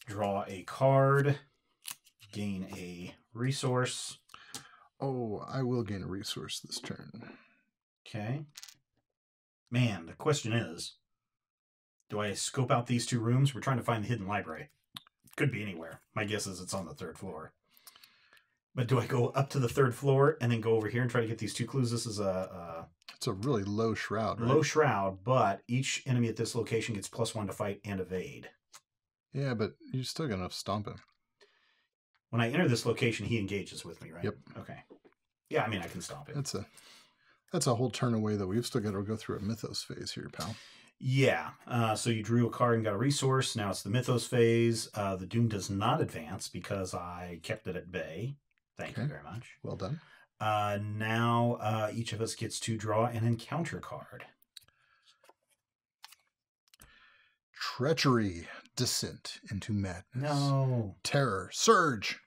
Speaker 1: draw a card, gain a resource.
Speaker 2: Oh, I will gain a resource this turn.
Speaker 1: Okay. Man, the question is, do I scope out these 2 rooms? We're trying to find the hidden library. Could be anywhere. My guess is it's on the 3rd floor. But do I go up to the 3rd floor and then go over here and try to get these 2 clues? This is
Speaker 2: it's a really low shroud, right?
Speaker 1: Low shroud, but each enemy at this location gets +1 to fight and evade.
Speaker 2: Yeah, but you're still going to stomp him.
Speaker 1: When I enter this location, he engages with me, right?
Speaker 2: Yep.
Speaker 1: Okay. Yeah, I mean, I can stomp him.
Speaker 2: That's a whole turn away, though. We've still got to go through a Mythos phase here, pal.
Speaker 1: Yeah. So you drew a card and got a resource. Now it's the Mythos phase. The Doom does not advance because I kept it at bay. Thank you very much.
Speaker 2: Well done.
Speaker 1: Now each of us gets to draw an encounter card.
Speaker 2: Treachery. Descent into madness.
Speaker 1: No.
Speaker 2: Terror. Surge.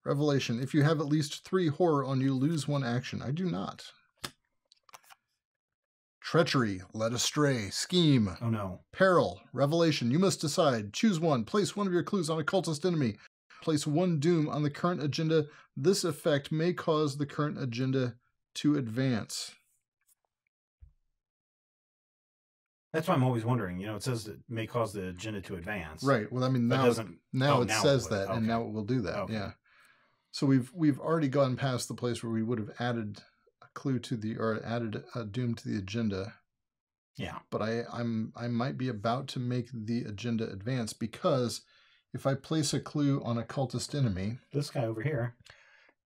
Speaker 2: Revelation. If you have at least 3 horror on you, lose 1 action. I do not. Treachery. Led astray. Scheme.
Speaker 1: Oh, no.
Speaker 2: Peril. Revelation. You must decide. Choose 1. Place 1 of your clues on a cultist enemy. Place 1 doom on the current agenda. This effect may cause the current agenda to advance.
Speaker 1: That's why I'm always wondering. You know, it says it may cause the agenda to advance.
Speaker 2: Right. Well, I mean, now it says that, and now it will do that. Okay. Yeah. So we've already gone past the place where we would have added a clue to added a doom to the agenda.
Speaker 1: Yeah.
Speaker 2: But I might be about to make the agenda advance, because if I place a clue on a cultist enemy,
Speaker 1: this guy over here,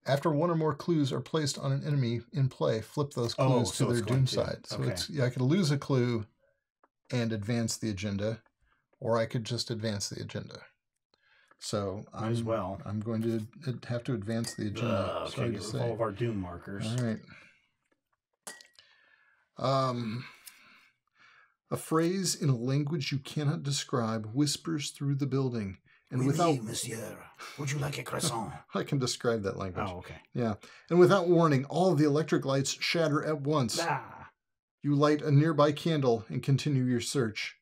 Speaker 2: after 1 or more clues are placed on an enemy in play, flip those clues to their doom side. So I could lose a clue and advance the agenda, or I could just advance the agenda. So I'm going to have to advance the agenda.
Speaker 1: Okay, get rid of all of our doom markers.
Speaker 2: All right. A phrase in a language you cannot describe whispers through the building. And without,
Speaker 1: monsieur, would you like a croissant?
Speaker 2: I can describe that language.
Speaker 1: Oh, okay.
Speaker 2: Yeah. And without warning, all of the electric lights shatter at once. You light a nearby candle and continue your search.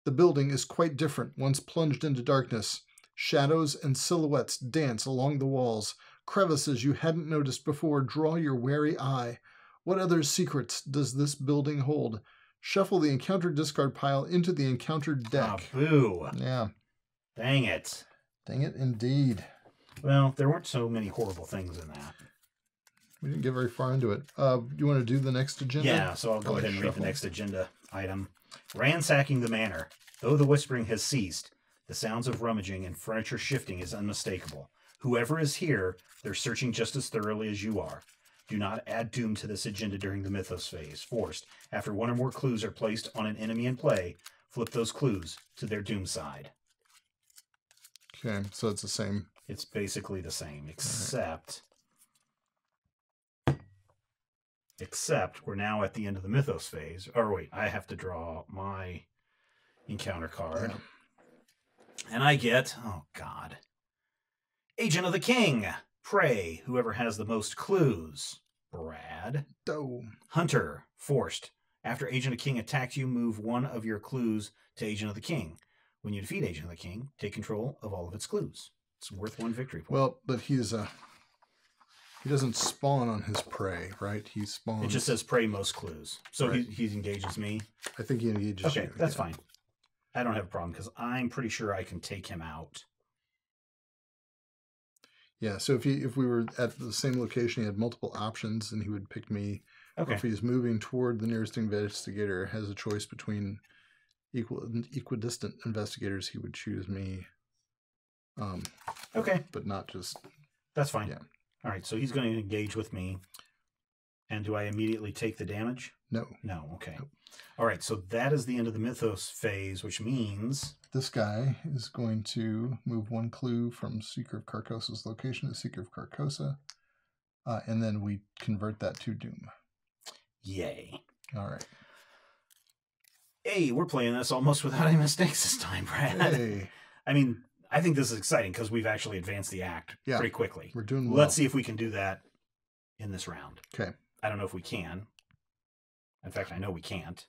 Speaker 2: The building is quite different once plunged into darkness. Shadows and silhouettes dance along the walls. Crevices you hadn't noticed before draw your wary eye. What other secrets does this building hold? Shuffle the encountered discard pile into the encountered deck.
Speaker 1: Oh, boo.
Speaker 2: Yeah.
Speaker 1: Dang it.
Speaker 2: Dang it, indeed.
Speaker 1: Well, there weren't so many horrible things in that.
Speaker 2: We didn't get very far into it. You want to do the next agenda?
Speaker 1: Yeah, so I'll go ahead and read the next agenda item. Ransacking the manor. Though the whispering has ceased, the sounds of rummaging and furniture shifting is unmistakable. Whoever is here, they're searching just as thoroughly as you are. Do not add doom to this agenda during the Mythos Phase. Forced, after one or more clues are placed on an enemy in play, flip those clues to their doom side.
Speaker 2: Okay, so it's the same.
Speaker 1: It's basically the same, except... Except we're now at the end of the Mythos Phase. Or wait, I have to draw my encounter card. Yeah. And I get, oh God, Agent of the King. Prey, whoever has the most clues. Brad. Hunter, forced. After Agent of the King attacks you, move one of your clues to Agent of the King. When you defeat Agent of the King, take control of all of its clues. It's worth 1 victory point.
Speaker 2: Well, but he doesn't spawn on his prey, right? He spawns...
Speaker 1: It just says prey most clues. So right. he engages me.
Speaker 2: I think he engages you.
Speaker 1: Okay, that's fine. I don't have a problem because I'm pretty sure I can take him out.
Speaker 2: Yeah, so if we were at the same location, he had multiple options, and he would pick me. Okay. Or if he's moving toward the nearest investigator, has a choice between equidistant investigators, he would choose me.
Speaker 1: Okay.
Speaker 2: But not just...
Speaker 1: That's fine.
Speaker 2: Yeah.
Speaker 1: All right, so he's going to engage with me. And do I immediately take the damage?
Speaker 2: No.
Speaker 1: No, okay. Nope. All right, so that is the end of the Mythos Phase, which means...
Speaker 2: This guy is going to move 1 clue from Seeker of Carcosa's location to Seeker of Carcosa. And then we convert that to Doom.
Speaker 1: Yay.
Speaker 2: All right.
Speaker 1: Hey, we're playing this almost without any mistakes this time, Brad.
Speaker 2: Hey.
Speaker 1: I mean, I think this is exciting because we've actually advanced the act pretty quickly.
Speaker 2: We're doing well.
Speaker 1: Let's see if we can do that in this round.
Speaker 2: Okay.
Speaker 1: I don't know if we can. In fact, I know we can't.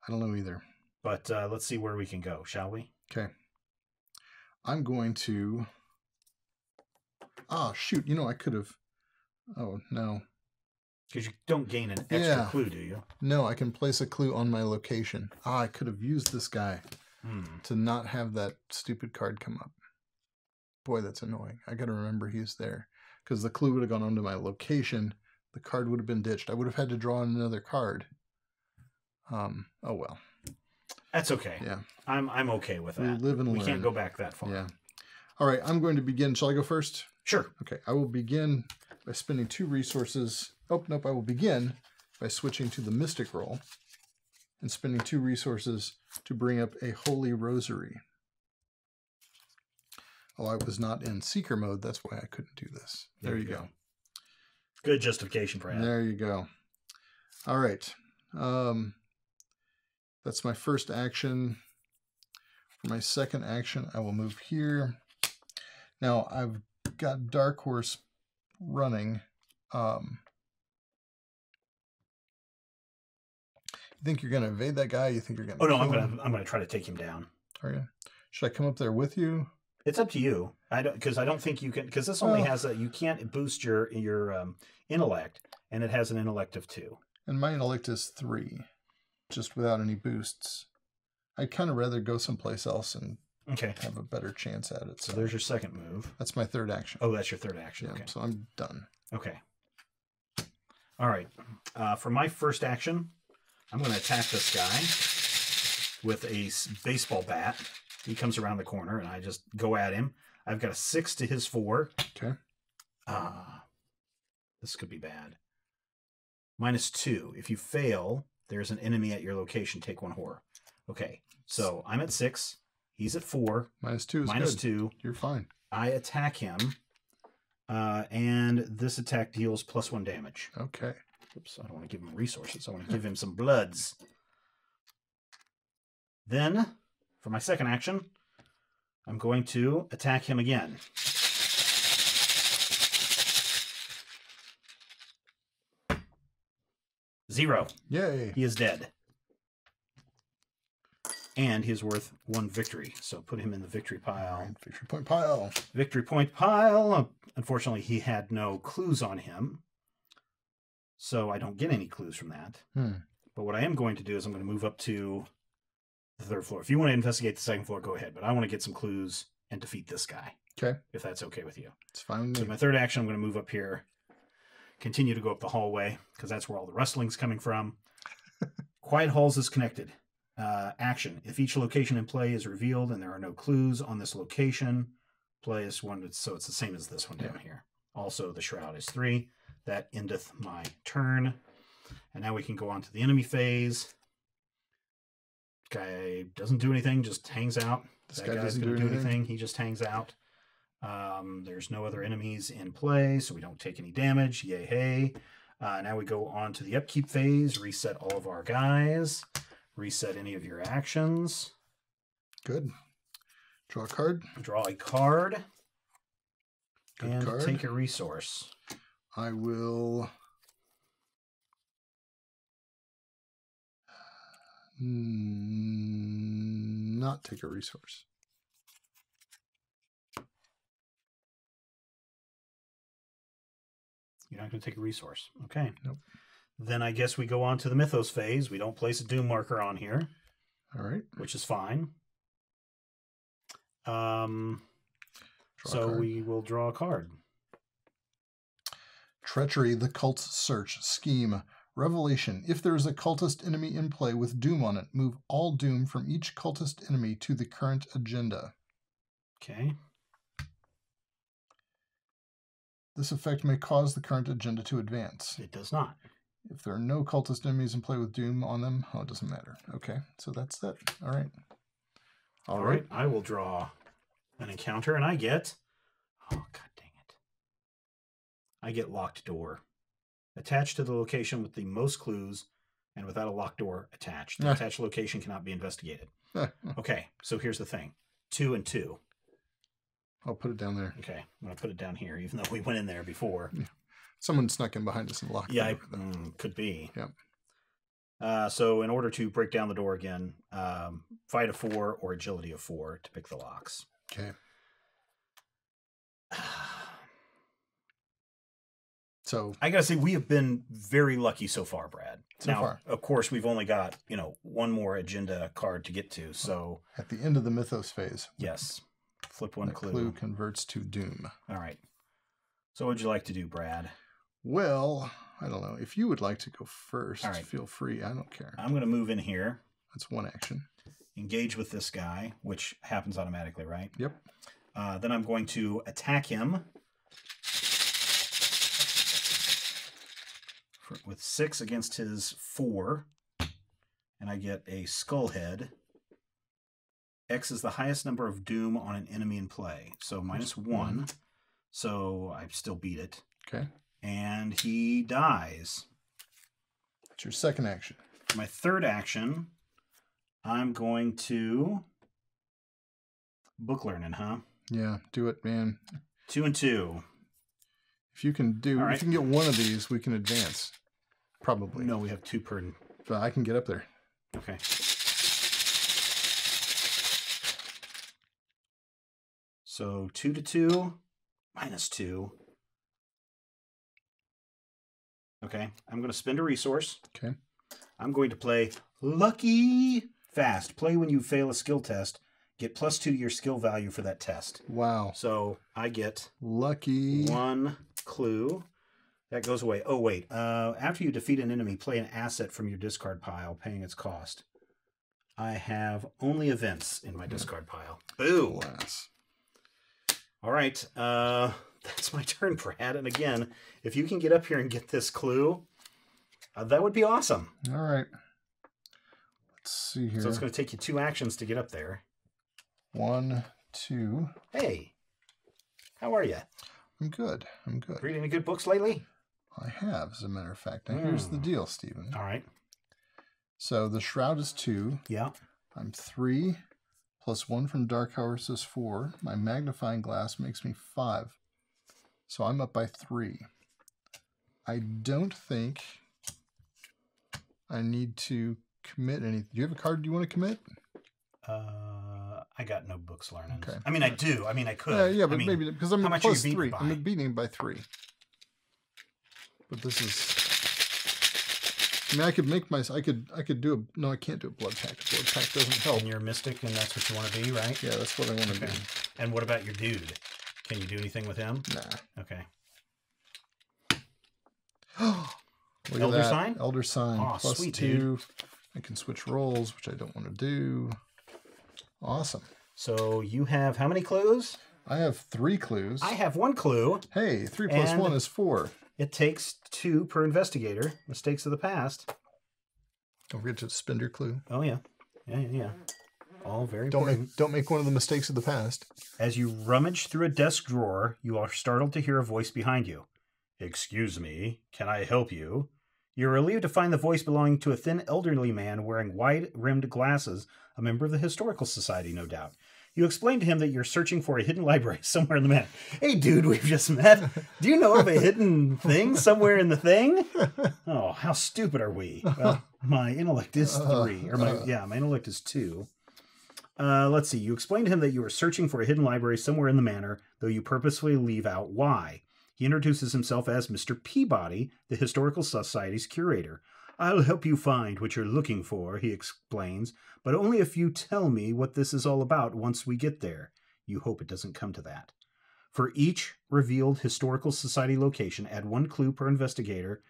Speaker 2: I don't know either.
Speaker 1: But let's see where we can go, shall we?
Speaker 2: Okay. I'm going to... Oh, shoot. You know, I could have... Oh, no.
Speaker 1: Because you don't gain an extra clue, do you?
Speaker 2: No, I can place a clue on my location. I could have used this guy to not have that stupid card come up. Boy, that's annoying. I got to remember he's there. Because the clue would have gone onto my location. The card would have been ditched. I would have had to draw another card. Oh, well.
Speaker 1: That's okay.
Speaker 2: Yeah.
Speaker 1: I'm okay with that.
Speaker 2: We live and learn.
Speaker 1: We can't go back that far.
Speaker 2: Yeah. All right, I'm going to begin. Shall I go first?
Speaker 1: Sure.
Speaker 2: Okay, I will begin by spending 2 resources. Oh, nope, I will begin by switching to the Mystic roll and spending 2 resources to bring up a Holy Rosary. Oh, I was not in Seeker mode. That's why I couldn't do this. There you go.
Speaker 1: Good justification, Brad.
Speaker 2: There you go. All right. That's my first action. For my second action, I will move here. Now, I've got Dark Horse running. You think you're going to evade that guy? You think you're going to...
Speaker 1: Oh, no, I'm going to try to take him down.
Speaker 2: Are you? Should I come up there with you?
Speaker 1: It's up to you. I don't think you can, because this only has you can't boost your intellect, and it has an intellect of 2.
Speaker 2: And my intellect is 3, just without any boosts. I'd kind of rather go someplace else and have a better chance at it.
Speaker 1: So there's your second move.
Speaker 2: That's my third action.
Speaker 1: Oh, that's your third action.
Speaker 2: Yeah,
Speaker 1: okay.
Speaker 2: So I'm done.
Speaker 1: Okay. All right. For my first action, I'm going to attack this guy with a baseball bat. He comes around the corner, and I just go at him. I've got a 6 to his 4.
Speaker 2: Okay.
Speaker 1: This could be bad. -2. If you fail, there's an enemy at your location. Take 1 horror. Okay. So I'm at 6. He's at 4.
Speaker 2: -2 is
Speaker 1: -2.
Speaker 2: good. You're fine.
Speaker 1: I attack him, and this attack deals +1 damage.
Speaker 2: Okay.
Speaker 1: Oops, I don't want to give him resources. I want to give him some bloods. Then, for my second action, I'm going to attack him again. Zero.
Speaker 2: Yay.
Speaker 1: He is dead. And he is worth 1 victory. So put him in the victory pile.
Speaker 2: Right, victory point pile.
Speaker 1: Victory point pile. Unfortunately, he had no clues on him. So I don't get any clues from that. But what I am going to do is I'm going to move up to the 3rd floor. If you want to investigate the 2nd floor, go ahead. But I want to get some clues and defeat this guy.
Speaker 2: Okay.
Speaker 1: If that's okay with you.
Speaker 2: It's fine with me.
Speaker 1: So my 3rd action, I'm going to move up here. Continue to go up the hallway, because that's where all the rustling's coming from. Quiet halls is connected. Action. If each location in play is revealed and there are no clues on this location, play is 1. So it's the same as this one down here. Also, the shroud is 3. That endeth my turn. And now we can go on to the enemy phase. Guy doesn't do anything, just hangs out.
Speaker 2: This
Speaker 1: that
Speaker 2: guy
Speaker 1: guy's
Speaker 2: doesn't
Speaker 1: going to
Speaker 2: do
Speaker 1: do
Speaker 2: anything.
Speaker 1: anything. He just hangs out. There's no other enemies in play, so we don't take any damage. Yay, hey. Now we go on to the upkeep phase. Reset all of our guys. Reset any of your actions.
Speaker 2: Good. Draw a card.
Speaker 1: Draw a card.
Speaker 2: Good
Speaker 1: and
Speaker 2: card.
Speaker 1: Take a resource.
Speaker 2: I will... not take a resource.
Speaker 1: You're not going to take a resource. Okay.
Speaker 2: Nope.
Speaker 1: Then I guess we go on to the Mythos phase. We don't place a Doom marker on here.
Speaker 2: All right.
Speaker 1: Which is fine. So we will draw a card.
Speaker 2: Treachery, the cult search scheme. Revelation. If there is a cultist enemy in play with Doom on it, move all Doom from each cultist enemy to the current agenda.
Speaker 1: Okay.
Speaker 2: This effect may cause the current agenda to advance.
Speaker 1: It does not.
Speaker 2: If there are no cultist enemies in play with Doom on them, it doesn't matter. Okay, so that's that. All right.
Speaker 1: All right. I will draw an encounter, and I get... Oh, god dang it. I get locked door. Attached to the location with the most clues and without a locked door attached. The attached location cannot be investigated. Okay, so here's the thing. 2 and 2.
Speaker 2: I'll put it down there.
Speaker 1: Okay, I'm going to put it down here, even though we went in there before.
Speaker 2: Yeah. Someone snuck in behind us and locked it.
Speaker 1: Yeah, could be.
Speaker 2: Yep.
Speaker 1: So in order to break down the door again, fight of 4 or agility of 4 to pick the locks.
Speaker 2: Okay. So
Speaker 1: I gotta say, we have been very lucky so far, Brad.
Speaker 2: So far.
Speaker 1: Of course, we've only got, one more agenda card to get to. So
Speaker 2: at the end of the Mythos phase.
Speaker 1: Yes. Flip one clue.
Speaker 2: Clue converts to Doom.
Speaker 1: All right. So what would you like to do, Brad?
Speaker 2: Well, I don't know. If you would like to go first,
Speaker 1: All right.
Speaker 2: Feel free. I don't care.
Speaker 1: I'm going to move in here.
Speaker 2: That's one action.
Speaker 1: Engage with this guy, which happens automatically, right?
Speaker 2: Yep.
Speaker 1: Then I'm going to attack him with 6 against his 4. And I get a skull head. X is the highest number of Doom on an enemy in play. So -1. So I still beat it.
Speaker 2: Okay.
Speaker 1: And he dies.
Speaker 2: That's your second action.
Speaker 1: My third action, I'm going to... Book learning, huh?
Speaker 2: Yeah, do it, man.
Speaker 1: 2 and 2.
Speaker 2: If you can do,
Speaker 1: All right.
Speaker 2: if you can get one of these, we can advance. Probably.
Speaker 1: No, we have 2 per...
Speaker 2: But I can get up there.
Speaker 1: Okay. So 2 to 2, -2. Okay, I'm going to spend a resource.
Speaker 2: Okay.
Speaker 1: I'm going to play Lucky Fast. Play when you fail a skill test. Get +2 to your skill value for that test.
Speaker 2: Wow.
Speaker 1: So I get
Speaker 2: Lucky
Speaker 1: 1 clue. That goes away. Oh, wait. After you defeat an enemy, play an asset from your discard pile, paying its cost. I have only events in my discard pile. Boo!
Speaker 2: Alas.
Speaker 1: All right. That's my turn, Brad. And again, if you can get up here and get this clue, that would be awesome.
Speaker 2: All right. Let's see here.
Speaker 1: So it's going to take you 2 actions to get up there.
Speaker 2: 1, 2.
Speaker 1: Hey, how are you?
Speaker 2: I'm good. I'm good.
Speaker 1: Reading any good books lately?
Speaker 2: I have, as a matter of fact. Now, here's the deal, Stephen.
Speaker 1: All right.
Speaker 2: So the shroud is 2.
Speaker 1: Yeah.
Speaker 2: I'm 3. +1 from dark hours is 4. My magnifying glass makes me 5. So I'm up by 3. I don't think I need to commit anything. Do you have a card you want to commit?
Speaker 1: I got no books learning.
Speaker 2: Okay.
Speaker 1: I mean, I do. I mean, I could.
Speaker 2: Yeah, but maybe because I'm
Speaker 1: how much are you
Speaker 2: +3.
Speaker 1: beating by?
Speaker 2: I'm beating by 3. But this is I mean, I could make I could do a... No, I can't do a blood pact. A blood pact doesn't help.
Speaker 1: And you're a mystic, and that's what you want to be, right?
Speaker 2: Yeah, that's what I want to be.
Speaker 1: And what about your dude? Can you do anything with him?
Speaker 2: Nah.
Speaker 1: Okay.
Speaker 2: Look
Speaker 1: Elder
Speaker 2: at that.
Speaker 1: sign?
Speaker 2: Elder sign.
Speaker 1: Oh,
Speaker 2: plus
Speaker 1: sweet,
Speaker 2: 2.
Speaker 1: dude.
Speaker 2: I can switch roles, which I don't want to do. Awesome.
Speaker 1: So you have how many clues?
Speaker 2: I have 3 clues.
Speaker 1: I have 1 clue.
Speaker 2: Hey, 3 plus 1 is 4.
Speaker 1: It takes 2 per investigator. Mistakes of the past.
Speaker 2: Don't forget to spend your clue.
Speaker 1: Oh, yeah. Yeah. All very important.
Speaker 2: Don't make one of the mistakes of the past.
Speaker 1: As you rummage through a desk drawer, you are startled to hear a voice behind you. Excuse me, can I help you? You're relieved to find the voice belonging to a thin elderly man wearing wide-rimmed glasses, a member of the Historical Society, no doubt. You explain to him that you're searching for a hidden library somewhere in the manor. Hey, dude, we've just met. Do you know of a hidden thing somewhere in the thing? Oh, how stupid are we? Well, my intellect is 3. Or my intellect is 2. Let's see. You explain to him that you are searching for a hidden library somewhere in the manor, though you purposefully leave out why. He introduces himself as Mr. Peabody, the Historical Society's curator. I'll help you find what you're looking for, he explains, but only if you tell me what this is all about once we get there. You hope it doesn't come to that. For each revealed Historical Society location, add 1 clue per investigator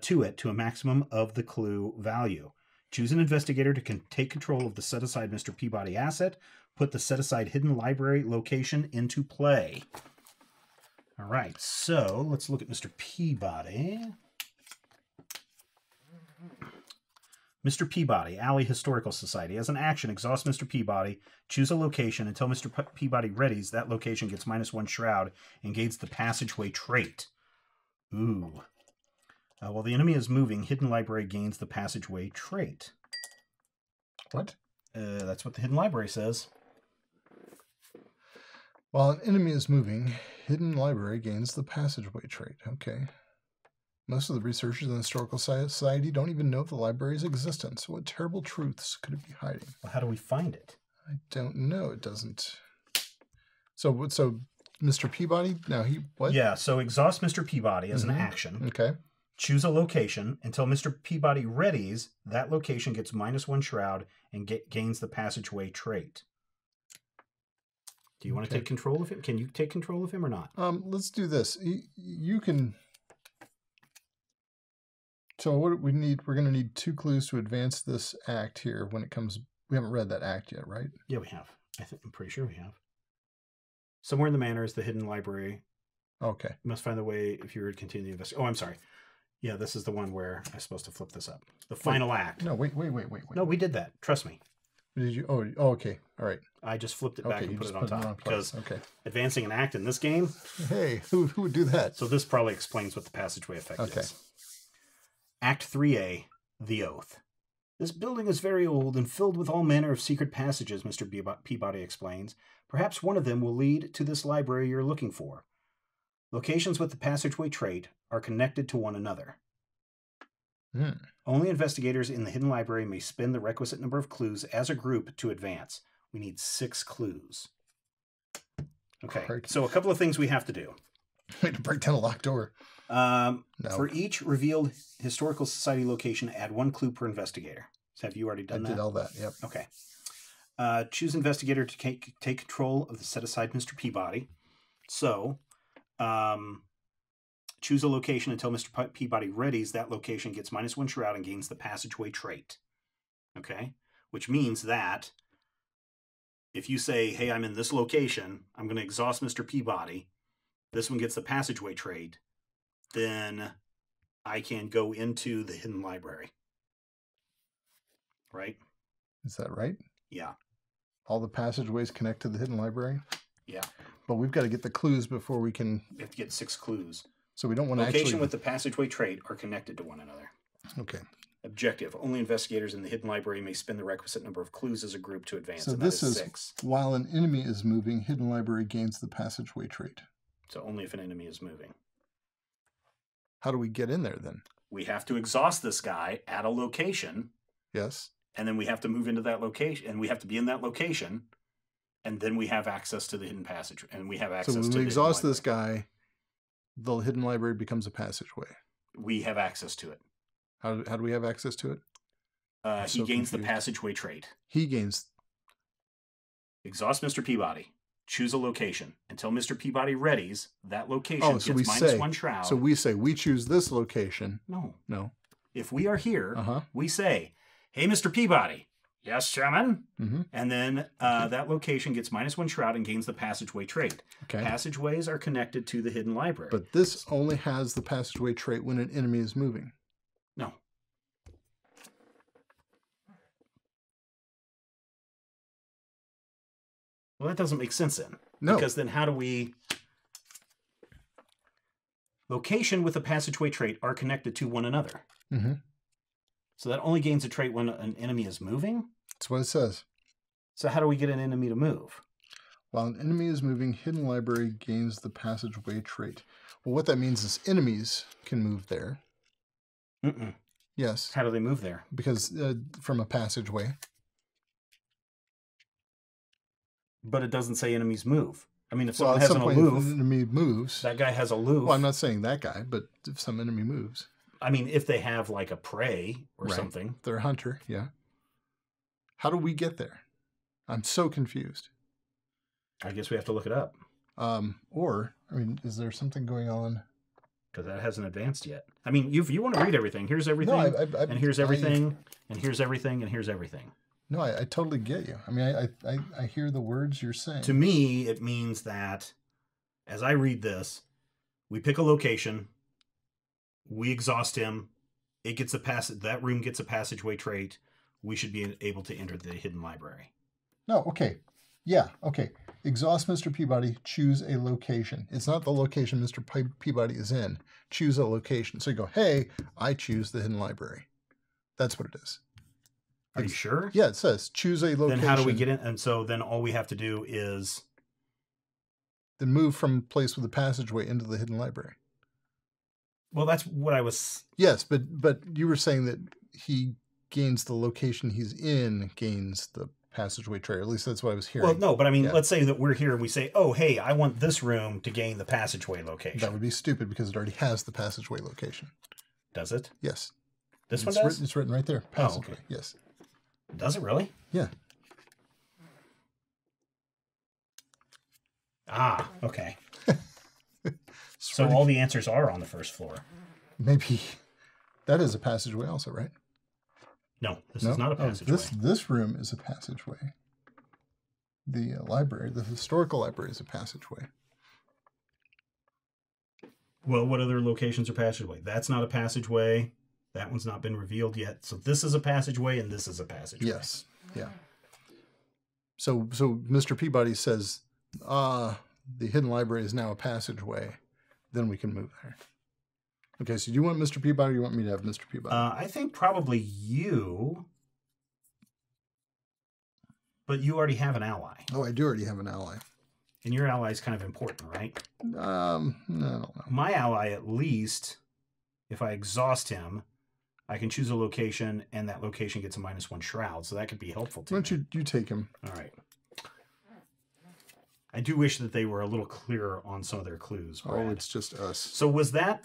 Speaker 1: to it to a maximum of the clue value. Choose an investigator to take control of the set-aside Mr. Peabody asset. Put the set-aside hidden library location into play. All right, so let's look at Mr. Peabody. Mr. Peabody, Alley Historical Society. As an action, exhaust Mr. Peabody, choose a location. Until Mr. Peabody readies, that location gets -1 shroud and gains the passageway trait. Ooh. While the enemy is moving, hidden library gains the passageway trait.
Speaker 2: What?
Speaker 1: That's what the hidden library says.
Speaker 2: While an enemy is moving, hidden library gains the passageway trait. Okay. Most of the researchers in the Historical Society don't even know of the library's existence. What terrible truths could it be hiding?
Speaker 1: Well, how do we find it?
Speaker 2: I don't know. It doesn't. So Mr. Peabody? Now what?
Speaker 1: Yeah, so exhaust Mr. Peabody as an action.
Speaker 2: Okay.
Speaker 1: Choose a location. Until Mr. Peabody readies, that location gets -1 shroud and gains the passageway trait. Do you want to take control of him? Can you take control of him or not?
Speaker 2: Let's do this. You can... So what we need, we're going to need 2 clues to advance this act here when it comes... We haven't read that act yet, right?
Speaker 1: Yeah, we have. I'm pretty sure we have. Somewhere in the manor is the hidden library.
Speaker 2: Okay.
Speaker 1: You must find the way if you were to continue the investigation. Oh, I'm sorry. Yeah, this is the one where I'm supposed to flip this up. The final act.
Speaker 2: No, wait.
Speaker 1: No, we did that. Trust me.
Speaker 2: Did you? Oh, okay. All right.
Speaker 1: I just flipped it back and put it on top. Because
Speaker 2: okay.
Speaker 1: Advancing an act in this game...
Speaker 2: Hey, who would do that?
Speaker 1: So this probably explains what the passageway effect is. Act 3A, The Oath. This building is very old and filled with all manner of secret passages, Mr. Peabody explains. Perhaps one of them will lead to this library you're looking for. Locations with the passageway trait are connected to one another. Only investigators in the hidden library may spend the requisite number of clues as a group to advance. We need 6 clues. Okay, so a couple of things we have to do.
Speaker 2: Wait, to break down a locked door.
Speaker 1: No. For each revealed Historical Society location, add 1 clue per investigator. So have you already done that?
Speaker 2: I did all that, yep.
Speaker 1: Okay. Choose investigator to take control of the set-aside Mr. Peabody. So, choose a location until Mr. Peabody readies. That location gets -1 shroud and gains the passageway trait. Okay? Which means that if you say, hey, I'm in this location, I'm going to exhaust Mr. Peabody, this one gets the passageway trait, then I can go into the hidden library. Right?
Speaker 2: Is that right?
Speaker 1: Yeah.
Speaker 2: All the passageways connect to the hidden library?
Speaker 1: Yeah.
Speaker 2: But we've got to get the clues before we can...
Speaker 1: We have to get 6 clues.
Speaker 2: So we don't want to
Speaker 1: Location with the passageway trait are connected to one another.
Speaker 2: Okay.
Speaker 1: Objective. Only investigators in the hidden library may spend the requisite number of clues as a group to advance.
Speaker 2: So this is 6. While an enemy is moving, hidden library gains the passageway trait.
Speaker 1: So only if an enemy is moving.
Speaker 2: How do we get in there then?
Speaker 1: We have to exhaust this guy at a location.
Speaker 2: Yes.
Speaker 1: And then we have to move into that location, and we have to be in that location, and then we have access to the hidden passage, and we have access to the hidden library. So when we exhaust
Speaker 2: this guy, the hidden library becomes a passageway.
Speaker 1: We have access to it.
Speaker 2: How do we have access to it?
Speaker 1: He gains the passageway trait.
Speaker 2: He gains.
Speaker 1: Exhaust Mr. Peabody. Choose a location. Until Mr. Peabody readies, that location gets -1 shroud.
Speaker 2: So we say, we choose this location.
Speaker 1: No. If we are here, we say, hey, Mr. Peabody. Yes, Chairman. And then that location gets -1 shroud and gains the passageway trait.
Speaker 2: Okay.
Speaker 1: Passageways are connected to the hidden library.
Speaker 2: But this only has the passageway trait when an enemy is moving.
Speaker 1: No. Well, that doesn't make sense then.
Speaker 2: No.
Speaker 1: Because then how do we... Location with a passageway trait are connected to one another. So that only gains a trait when an enemy is moving?
Speaker 2: That's what it says.
Speaker 1: So how do we get an enemy to move?
Speaker 2: While an enemy is moving, hidden library gains the passageway trait. Well, what that means is enemies can move there. Yes.
Speaker 1: How do they move there?
Speaker 2: Because from a passageway.
Speaker 1: But it doesn't say enemies move. I mean, if someone has an aloof...
Speaker 2: If an enemy moves...
Speaker 1: That guy has aloof...
Speaker 2: Well, I'm not saying that guy, but if some enemy moves...
Speaker 1: I mean, if they have like a prey or something.
Speaker 2: They're a hunter, yeah. How do we get there? I'm so confused.
Speaker 1: I guess we have to look it up.
Speaker 2: Or, I mean, is there something going on?
Speaker 1: Because that hasn't advanced yet. I mean, if you want to read everything, here's everything,
Speaker 2: no,
Speaker 1: and here's everything, and here's everything, and here's everything.
Speaker 2: No, I totally get you. I mean, I hear the words you're saying.
Speaker 1: To me, it means that, as I read this, we pick a location, we exhaust him, it gets that room gets a passageway trait, we should be able to enter the hidden library.
Speaker 2: No, okay. Yeah, okay. Exhaust Mr. Peabody, choose a location. It's not the location Mr. Peabody is in. Choose a location. So you go, hey, I choose the hidden library. That's what it is.
Speaker 1: Are you sure?
Speaker 2: Yeah, it says choose a location.
Speaker 1: Then how do we get in? And so then all we have to do is...
Speaker 2: Then move from place with the passageway into the hidden library.
Speaker 1: Well, that's what I was...
Speaker 2: Yes, but you were saying that he gains the location he's in, gains the passageway trait. At least that's what I was hearing.
Speaker 1: Well, no, but I mean, let's say that we're here and we say, oh, hey, I want this room to gain the passageway location.
Speaker 2: That would be stupid because it already has the passageway location.
Speaker 1: Does it?
Speaker 2: Yes.
Speaker 1: This one does?
Speaker 2: It's written right there. Passageway,
Speaker 1: okay.
Speaker 2: Yes.
Speaker 1: Does it really?
Speaker 2: Yeah.
Speaker 1: Ah, okay. So all the answers are on the first floor.
Speaker 2: Maybe that is a passageway also, right?
Speaker 1: No, this is not a passageway.
Speaker 2: This room is a passageway. The library, the historical library, is a passageway.
Speaker 1: Well, what other locations are passageway? That's not a passageway. That one's not been revealed yet. So this is a passageway and this is a passageway.
Speaker 2: Yes. Yeah. So Mr. Peabody says, the hidden library is now a passageway. Then we can move there. Okay, so do you want Mr. Peabody or you want me to have Mr. Peabody?
Speaker 1: I think probably you. But you already have an ally.
Speaker 2: Oh, I do already have an ally.
Speaker 1: And your ally is kind of important, right?
Speaker 2: No, I don't know.
Speaker 1: My ally, at least, if I exhaust him, I can choose a location, and that location gets a -1 shroud, so that could be helpful to me.
Speaker 2: Why don't you take him?
Speaker 1: All right. I do wish that they were a little clearer on some of their clues, Brad.
Speaker 2: Oh, it's just us.
Speaker 1: So was that...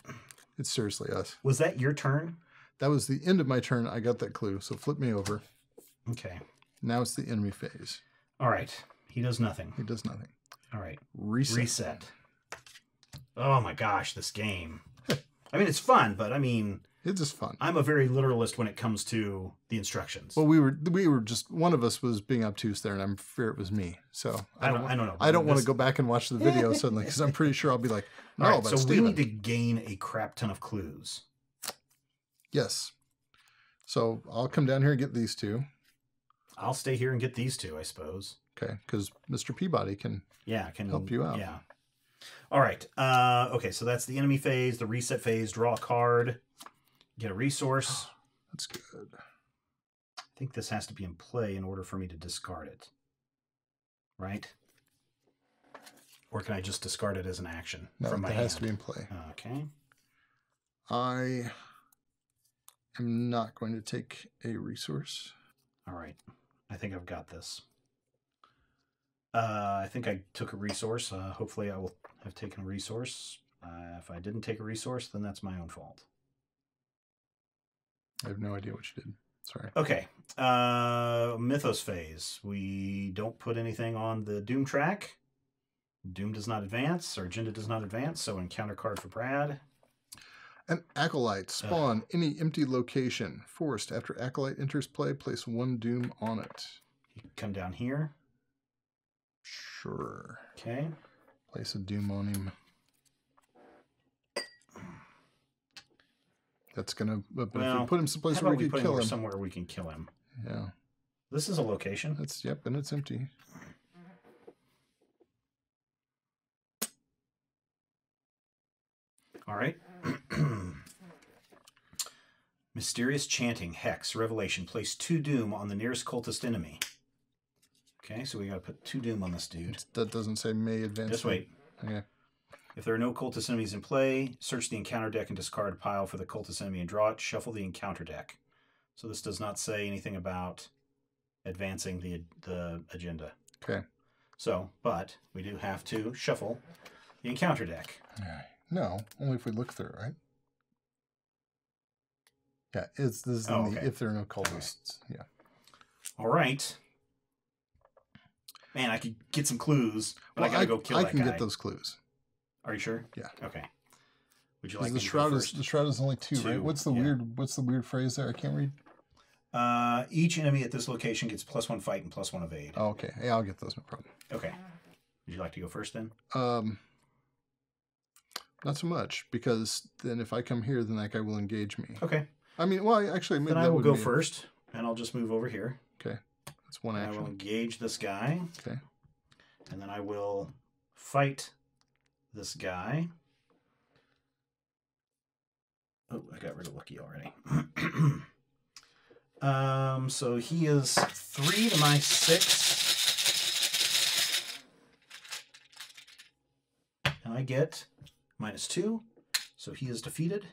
Speaker 2: It's seriously us.
Speaker 1: Was that your turn?
Speaker 2: That was the end of my turn. I got that clue, so flip me over.
Speaker 1: Okay.
Speaker 2: Now it's the enemy phase.
Speaker 1: All right. He does nothing.
Speaker 2: He does nothing.
Speaker 1: All right.
Speaker 2: Reset.
Speaker 1: Oh my gosh, this game. I mean, it's fun, but I mean...
Speaker 2: It's just fun.
Speaker 1: I'm a very literalist when it comes to the instructions.
Speaker 2: Well, we were just, one of us was being obtuse there, and I'm fear it was me. So I don't know. I don't want to go back and watch the video suddenly because I'm pretty sure I'll be like, no,
Speaker 1: right,
Speaker 2: but
Speaker 1: so
Speaker 2: Steven.
Speaker 1: we need to gain a crap ton of clues.
Speaker 2: Yes. So I'll come down here and get these two.
Speaker 1: I'll stay here and get these two, I suppose.
Speaker 2: Okay, because Mr. Peabody can help you out.
Speaker 1: Yeah. All right. Okay, so that's the enemy phase, the reset phase, draw a card. Get a resource.
Speaker 2: That's good.
Speaker 1: I think this has to be in play in order for me to discard it. Right? Or can I just discard it as an action from my hand?
Speaker 2: No, it has to be in play.
Speaker 1: Okay.
Speaker 2: I am not going to take a resource.
Speaker 1: All right. I think I've got this. I think I took a resource. Hopefully I will have taken a resource. If I didn't take a resource, then that's my own fault.
Speaker 2: I have no idea what you did. Sorry.
Speaker 1: Okay. Mythos Phase. We don't put anything on the Doom track. Doom does not advance. Our agenda does not advance, so encounter card for Brad.
Speaker 2: An Acolyte. Spawn any empty location. Forced. After Acolyte enters play, place 1 Doom on it.
Speaker 1: You can come down here.
Speaker 2: Sure.
Speaker 1: Okay.
Speaker 2: Place a Doom on him. That's gonna. But if we put him someplace where we can kill him,
Speaker 1: somewhere we can kill him.
Speaker 2: Yeah.
Speaker 1: This is a location.
Speaker 2: It's and it's empty.
Speaker 1: All right. Mysterious chanting, hex, revelation. Place 2 Doom on the nearest cultist enemy. Okay, so we got to put 2 Doom on this dude.
Speaker 2: That doesn't say may advance.
Speaker 1: Just wait.
Speaker 2: Okay.
Speaker 1: If there are no cultist enemies in play, search the encounter deck and discard a pile for the cultist enemy and draw it. Shuffle the encounter deck. So this does not say anything about advancing the agenda.
Speaker 2: Okay.
Speaker 1: So, but we do have to shuffle the encounter deck.
Speaker 2: No, only if we look through it, right? Yeah, this is if there are no cultists. Yeah.
Speaker 1: All right. Man, I could get some clues, but I gotta go kill that guy.
Speaker 2: I can get those clues.
Speaker 1: Are you sure?
Speaker 2: Yeah.
Speaker 1: Okay. Would you like
Speaker 2: the shroud is only 2, right? What's the weird phrase there? I can't read.
Speaker 1: Each enemy at this location gets +1 fight and +1 evade.
Speaker 2: Oh, okay. Yeah, I'll get those, no problem.
Speaker 1: Okay. Would you like to go first then?
Speaker 2: Not so much, because then if I come here, then that guy will engage me.
Speaker 1: Okay.
Speaker 2: I mean, well, actually, maybe
Speaker 1: then I will go first, and I'll just move over here.
Speaker 2: Okay. That's one action.
Speaker 1: I will engage this guy.
Speaker 2: Okay.
Speaker 1: And then I will fight this guy. Oh, I got rid of Lucky already. So he is 3 to my 6. And I get -2. So he is defeated.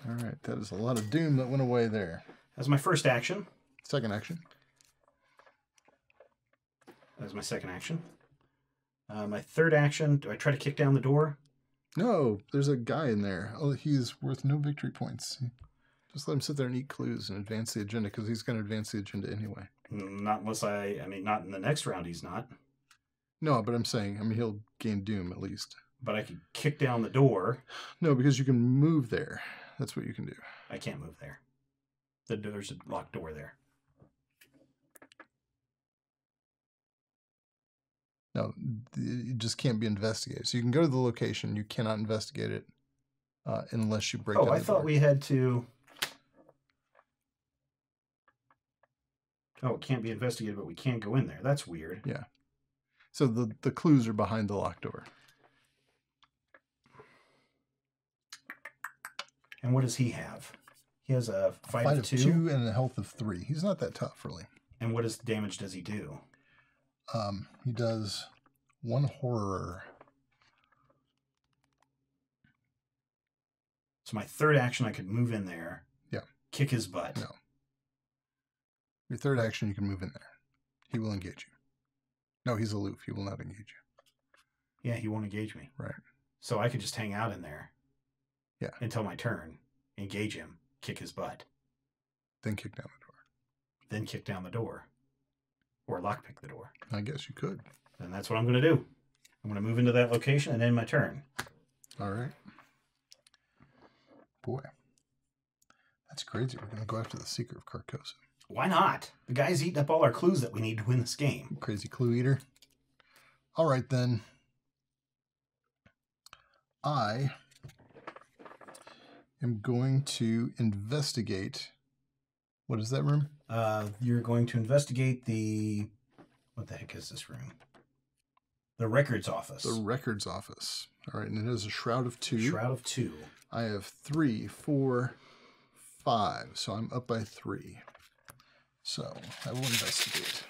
Speaker 2: All right. That is a lot of Doom that went away there.
Speaker 1: That's my first action.
Speaker 2: Second action.
Speaker 1: That's my second action. My third action, do I try to kick down the door?
Speaker 2: No, there's a guy in there. Oh, he's worth no victory points. Just let him sit there and eat clues and advance the agenda, because he's going to advance the agenda anyway.
Speaker 1: Not unless I mean, not in the next round he's not.
Speaker 2: No, but I'm saying, he'll gain Doom at least.
Speaker 1: But I could kick down the door.
Speaker 2: No, because you can move there. That's what you can do.
Speaker 1: I can't move there. There's a locked door there.
Speaker 2: No, it just can't be investigated. So you can go to the location. You cannot investigate it unless you break down the door.
Speaker 1: I thought we had to... Oh, it can't be investigated, but we can't go in there. That's weird.
Speaker 2: Yeah. So the clues are behind the locked door.
Speaker 1: And what does he have? He has a fight of 2?
Speaker 2: 2 and a health of 3. He's not that tough, really.
Speaker 1: And what damage does he do?
Speaker 2: He does 1 horror.
Speaker 1: So my third action, I could move in there.
Speaker 2: Yeah.
Speaker 1: Kick his butt.
Speaker 2: No. Your third action, you can move in there. He will engage you. No, he's aloof. He will not engage you.
Speaker 1: Yeah, he won't engage me.
Speaker 2: Right.
Speaker 1: So I could just hang out in there.
Speaker 2: Yeah.
Speaker 1: Until my turn. Engage him. Kick his butt.
Speaker 2: Then kick down the door.
Speaker 1: Then kick down the door. Or lockpick the door.
Speaker 2: I guess you could.
Speaker 1: And that's what I'm going to do. I'm going to move into that location and end my turn.
Speaker 2: All right. Boy. That's crazy. We're going to go after the Seeker of Carcosa.
Speaker 1: Why not? The guy's eating up all our clues that we need to win this game.
Speaker 2: Crazy clue eater. All right, then. I am going to investigate. What is that room?
Speaker 1: You're going to investigate the... What the heck is this room? The records office.
Speaker 2: The records office. All right, and it has a shroud of 2.
Speaker 1: Shroud of 2.
Speaker 2: I have 3, 4, 5. So I'm up by 3. So I will investigate.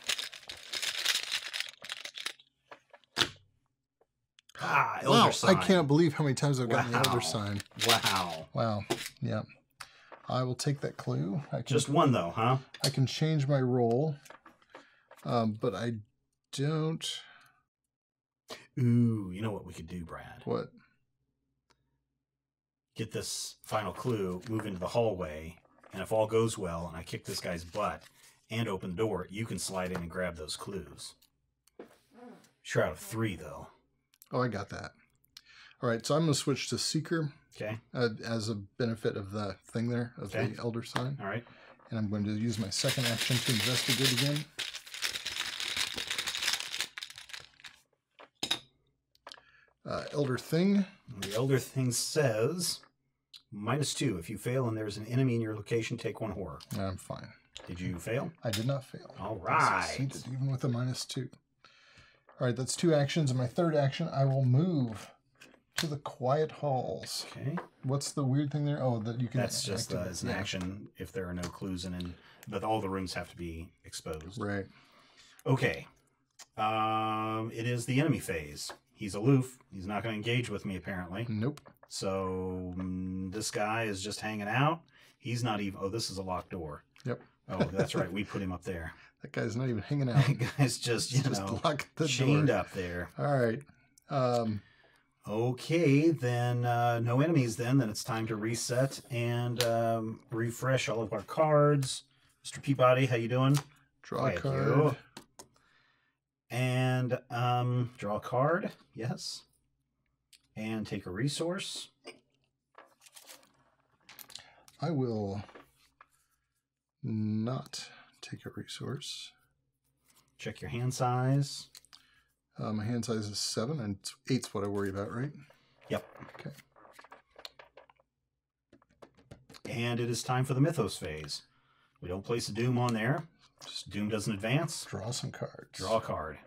Speaker 1: Elder sign.
Speaker 2: I can't believe how many times I've gotten the Elder sign.
Speaker 1: Wow.
Speaker 2: Wow. Yeah. I will take that clue.
Speaker 1: Just 1, though, huh?
Speaker 2: I can change my roll, but I don't...
Speaker 1: Ooh, you know what we could do, Brad?
Speaker 2: What?
Speaker 1: get this final clue, move into the hallway, and if all goes well and I kick this guy's butt and open the door, you can slide in and grab those clues. Sure, out of 3, though.
Speaker 2: Oh, I got that. All right, so I'm going to switch to Seeker.
Speaker 1: Okay.
Speaker 2: As a benefit of the thing there, of the Elder Sign.
Speaker 1: All right.
Speaker 2: And I'm going to use my second action to investigate again. Elder Thing.
Speaker 1: The Elder Thing says, -2. If you fail and there's an enemy in your location, take 1 horror.
Speaker 2: I'm fine.
Speaker 1: Did you fail?
Speaker 2: I did not fail.
Speaker 1: All right.
Speaker 2: I succeeded, even with a -2. All right, that's 2 actions. And my third action, I will move to the Quiet Halls.
Speaker 1: Okay.
Speaker 2: What's the weird thing there? Oh, that you can.
Speaker 1: That's just as an action if there are no clues in, but all the rooms have to be exposed.
Speaker 2: Right.
Speaker 1: Okay. It is the enemy phase. He's aloof. He's not going to engage with me, apparently.
Speaker 2: Nope.
Speaker 1: So this guy is just hanging out. He's not even... Oh, this is a locked door.
Speaker 2: Yep.
Speaker 1: Oh, that's right. We put him up there.
Speaker 2: That guy's not even hanging out.
Speaker 1: That guy's just,
Speaker 2: locked the
Speaker 1: chained
Speaker 2: door.
Speaker 1: up there.
Speaker 2: All right.
Speaker 1: Okay, then no enemies then. Then it's time to reset and refresh all of our cards. Mr. Peabody, how you doing?
Speaker 2: Draw a card.
Speaker 1: And draw a card, yes. And take a resource.
Speaker 2: I will not take a resource.
Speaker 1: Check your hand size.
Speaker 2: My hand size is 7, and 8's what I worry about, right?
Speaker 1: Yep.
Speaker 2: Okay.
Speaker 1: And it is time for the Mythos phase. We don't place a Doom on there. Just Doom doesn't advance.
Speaker 2: Draw some cards.
Speaker 1: Draw a card.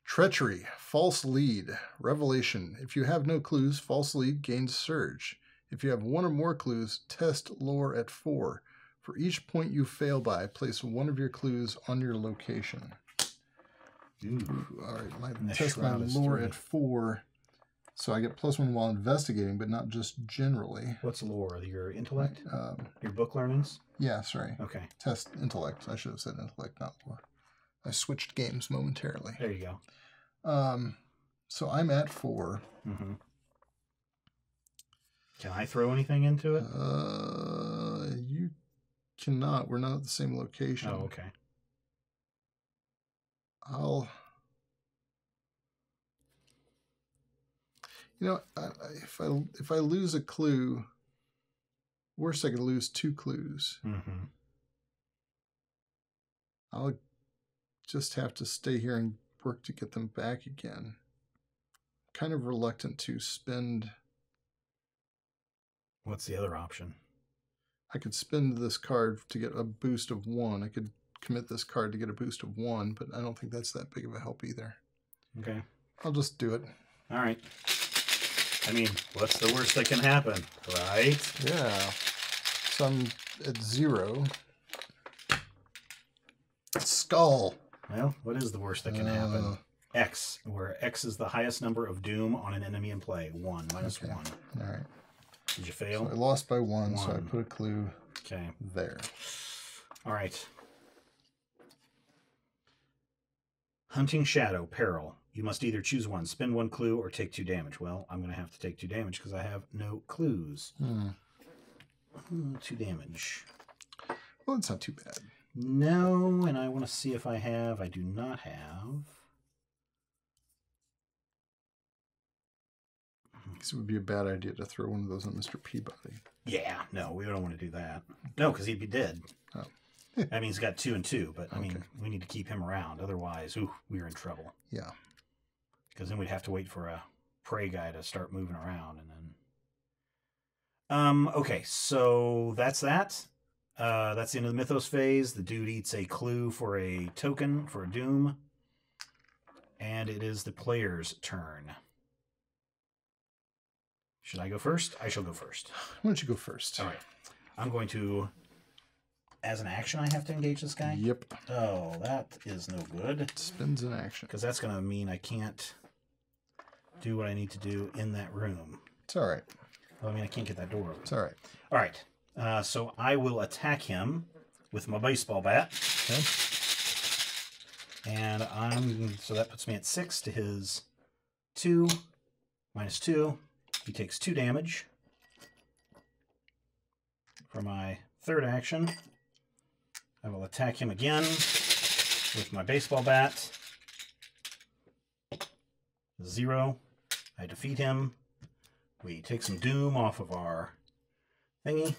Speaker 2: Treachery. False lead. Revelation. If you have no clues, false lead gains surge. If you have 1 or more clues, test lore at 4. For each point you fail by, place 1 of your clues on your location. Ooh, all right, test my lore at 4, so I get +1 while investigating, but not just generally.
Speaker 1: What's lore? Your intellect? Your book learnings?
Speaker 2: Yeah, sorry.
Speaker 1: Okay.
Speaker 2: Test intellect. I should have said intellect, not lore. I switched games momentarily.
Speaker 1: There you go.
Speaker 2: So I'm at 4.
Speaker 1: Mm-hmm. Can I throw anything into it?
Speaker 2: You cannot. We're not at the same location.
Speaker 1: Oh, okay.
Speaker 2: If I lose a clue, worst I could lose 2 clues.
Speaker 1: Mm-hmm.
Speaker 2: I'll just have to stay here and work to get them back again. Kind of reluctant to spend.
Speaker 1: What's the other option?
Speaker 2: I could spend this card to get a boost of 1. I could commit this card to get a boost of 1, but I don't think that's that big of a help either.
Speaker 1: Okay.
Speaker 2: I'll just do it.
Speaker 1: All right. I mean, what's the worst that can happen, right?
Speaker 2: Yeah. So I'm at 0. Skull.
Speaker 1: Well, what is the worst that can happen? X, where X is the highest number of Doom on an enemy in play. 1, -1.
Speaker 2: All right.
Speaker 1: Did you fail?
Speaker 2: So I lost by 1, so I put a clue there.
Speaker 1: All right. Hunting Shadow, Peril. You must either choose 1, spend 1 clue, or take 2 damage. Well, I'm going to have to take 2 damage because I have no clues. 2 damage.
Speaker 2: Well, it's not too bad.
Speaker 1: No, and I want to see if I have. I do not have.
Speaker 2: It would be a bad idea to throw one of those on Mr. Peabody.
Speaker 1: Yeah, no, we don't want to do that. No, because he'd be dead.
Speaker 2: Oh.
Speaker 1: I mean, he's got 2 and 2, but I mean, we need to keep him around. Otherwise, we're in trouble.
Speaker 2: Yeah.
Speaker 1: Because then we'd have to wait for a prey guy to start moving around, and then. Okay, so that's that. That's the end of the Mythos phase. The dude eats a clue for a token for a Doom, and it is the player's turn. Should I go first? I shall go first.
Speaker 2: Why don't you go first?
Speaker 1: All right. I'm going to, as an action, I have to engage this guy?
Speaker 2: Yep.
Speaker 1: Oh, that is no good.
Speaker 2: Spins an action.
Speaker 1: Because that's going to mean I can't do what I need to do in that room.
Speaker 2: It's all right.
Speaker 1: Well, I mean, I can't get that door open.
Speaker 2: It's all right.
Speaker 1: All right. So I will attack him with my baseball bat.
Speaker 2: Okay.
Speaker 1: And so that puts me at 6 to his 2, -2. He takes 2 damage. For my third action, I will attack him again with my baseball bat. 0. I defeat him. We take some doom off of our thingy.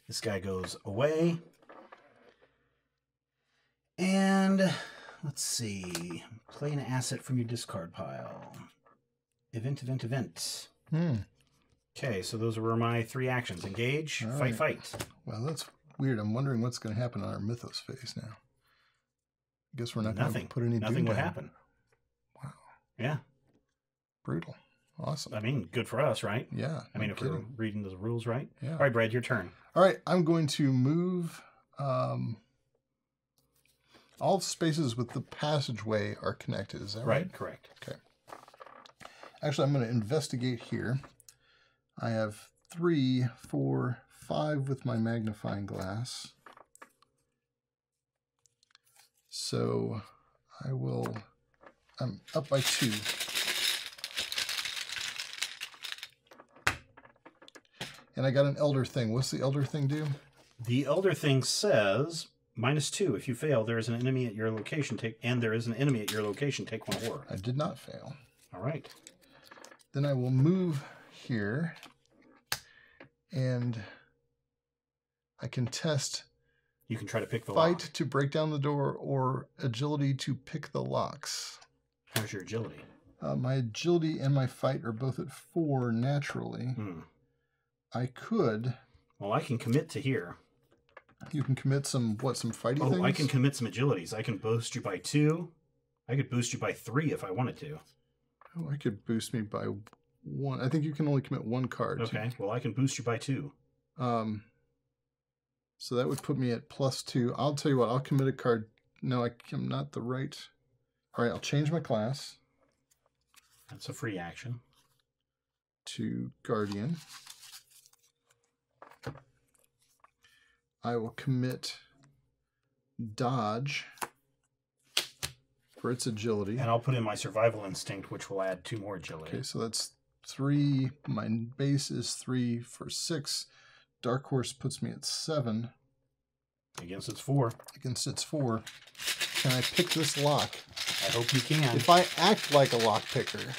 Speaker 1: This guy goes away. And let's see. Play an asset from your discard pile. Event. Okay, so those were my 3 actions. Engage,
Speaker 2: All
Speaker 1: fight,
Speaker 2: right.
Speaker 1: fight.
Speaker 2: Well, that's weird. I'm wondering what's going to happen on our Mythos phase now. I guess we're not going to put any
Speaker 1: Nothing would
Speaker 2: down.
Speaker 1: happen.
Speaker 2: Wow.
Speaker 1: Yeah.
Speaker 2: Brutal. Awesome.
Speaker 1: I mean, good for us, right?
Speaker 2: Yeah.
Speaker 1: I mean, if we're reading the rules right.
Speaker 2: Yeah.
Speaker 1: All right, Brad, your turn.
Speaker 2: All right, I'm going to move... all spaces with the passageway are connected. Is that right?
Speaker 1: Right, correct.
Speaker 2: Okay. Actually, I'm going to investigate here. I have 3, 4, 5 with my magnifying glass. So I'm up by 2. And I got an elder thing. What's the elder thing do?
Speaker 1: The elder thing says -2. If you fail, there is an enemy at your location. Take one horror.
Speaker 2: I did not fail.
Speaker 1: All right.
Speaker 2: Then I will move here, and I can test.
Speaker 1: You can try to pick the
Speaker 2: fight
Speaker 1: lock.
Speaker 2: to break down the door or agility to pick the locks.
Speaker 1: How's your agility?
Speaker 2: My agility and my fight are both at 4 naturally. I could.
Speaker 1: Well, I can commit to here.
Speaker 2: You can commit some fighty things?
Speaker 1: I can commit some agilities. I can boost you by 2. I could boost you by 3 if I wanted to.
Speaker 2: Oh, I could boost me by 1. I think you can only commit 1 card.
Speaker 1: Okay, well, I can boost you by 2.
Speaker 2: So that would put me at +2. I'll tell you what, I'll commit a card. No, I'm not the right. All right, I'll change my class.
Speaker 1: That's a free action.
Speaker 2: To Guardian. I will commit Dodge for its agility.
Speaker 1: And I'll put in my Survival Instinct, which will add 2 more agility.
Speaker 2: Okay, so that's 3. My base is 3 for 6. Dark Horse puts me at 7.
Speaker 1: Against its 4.
Speaker 2: Against its 4. Can I pick this lock?
Speaker 1: I hope you can.
Speaker 2: If I act like a lock picker.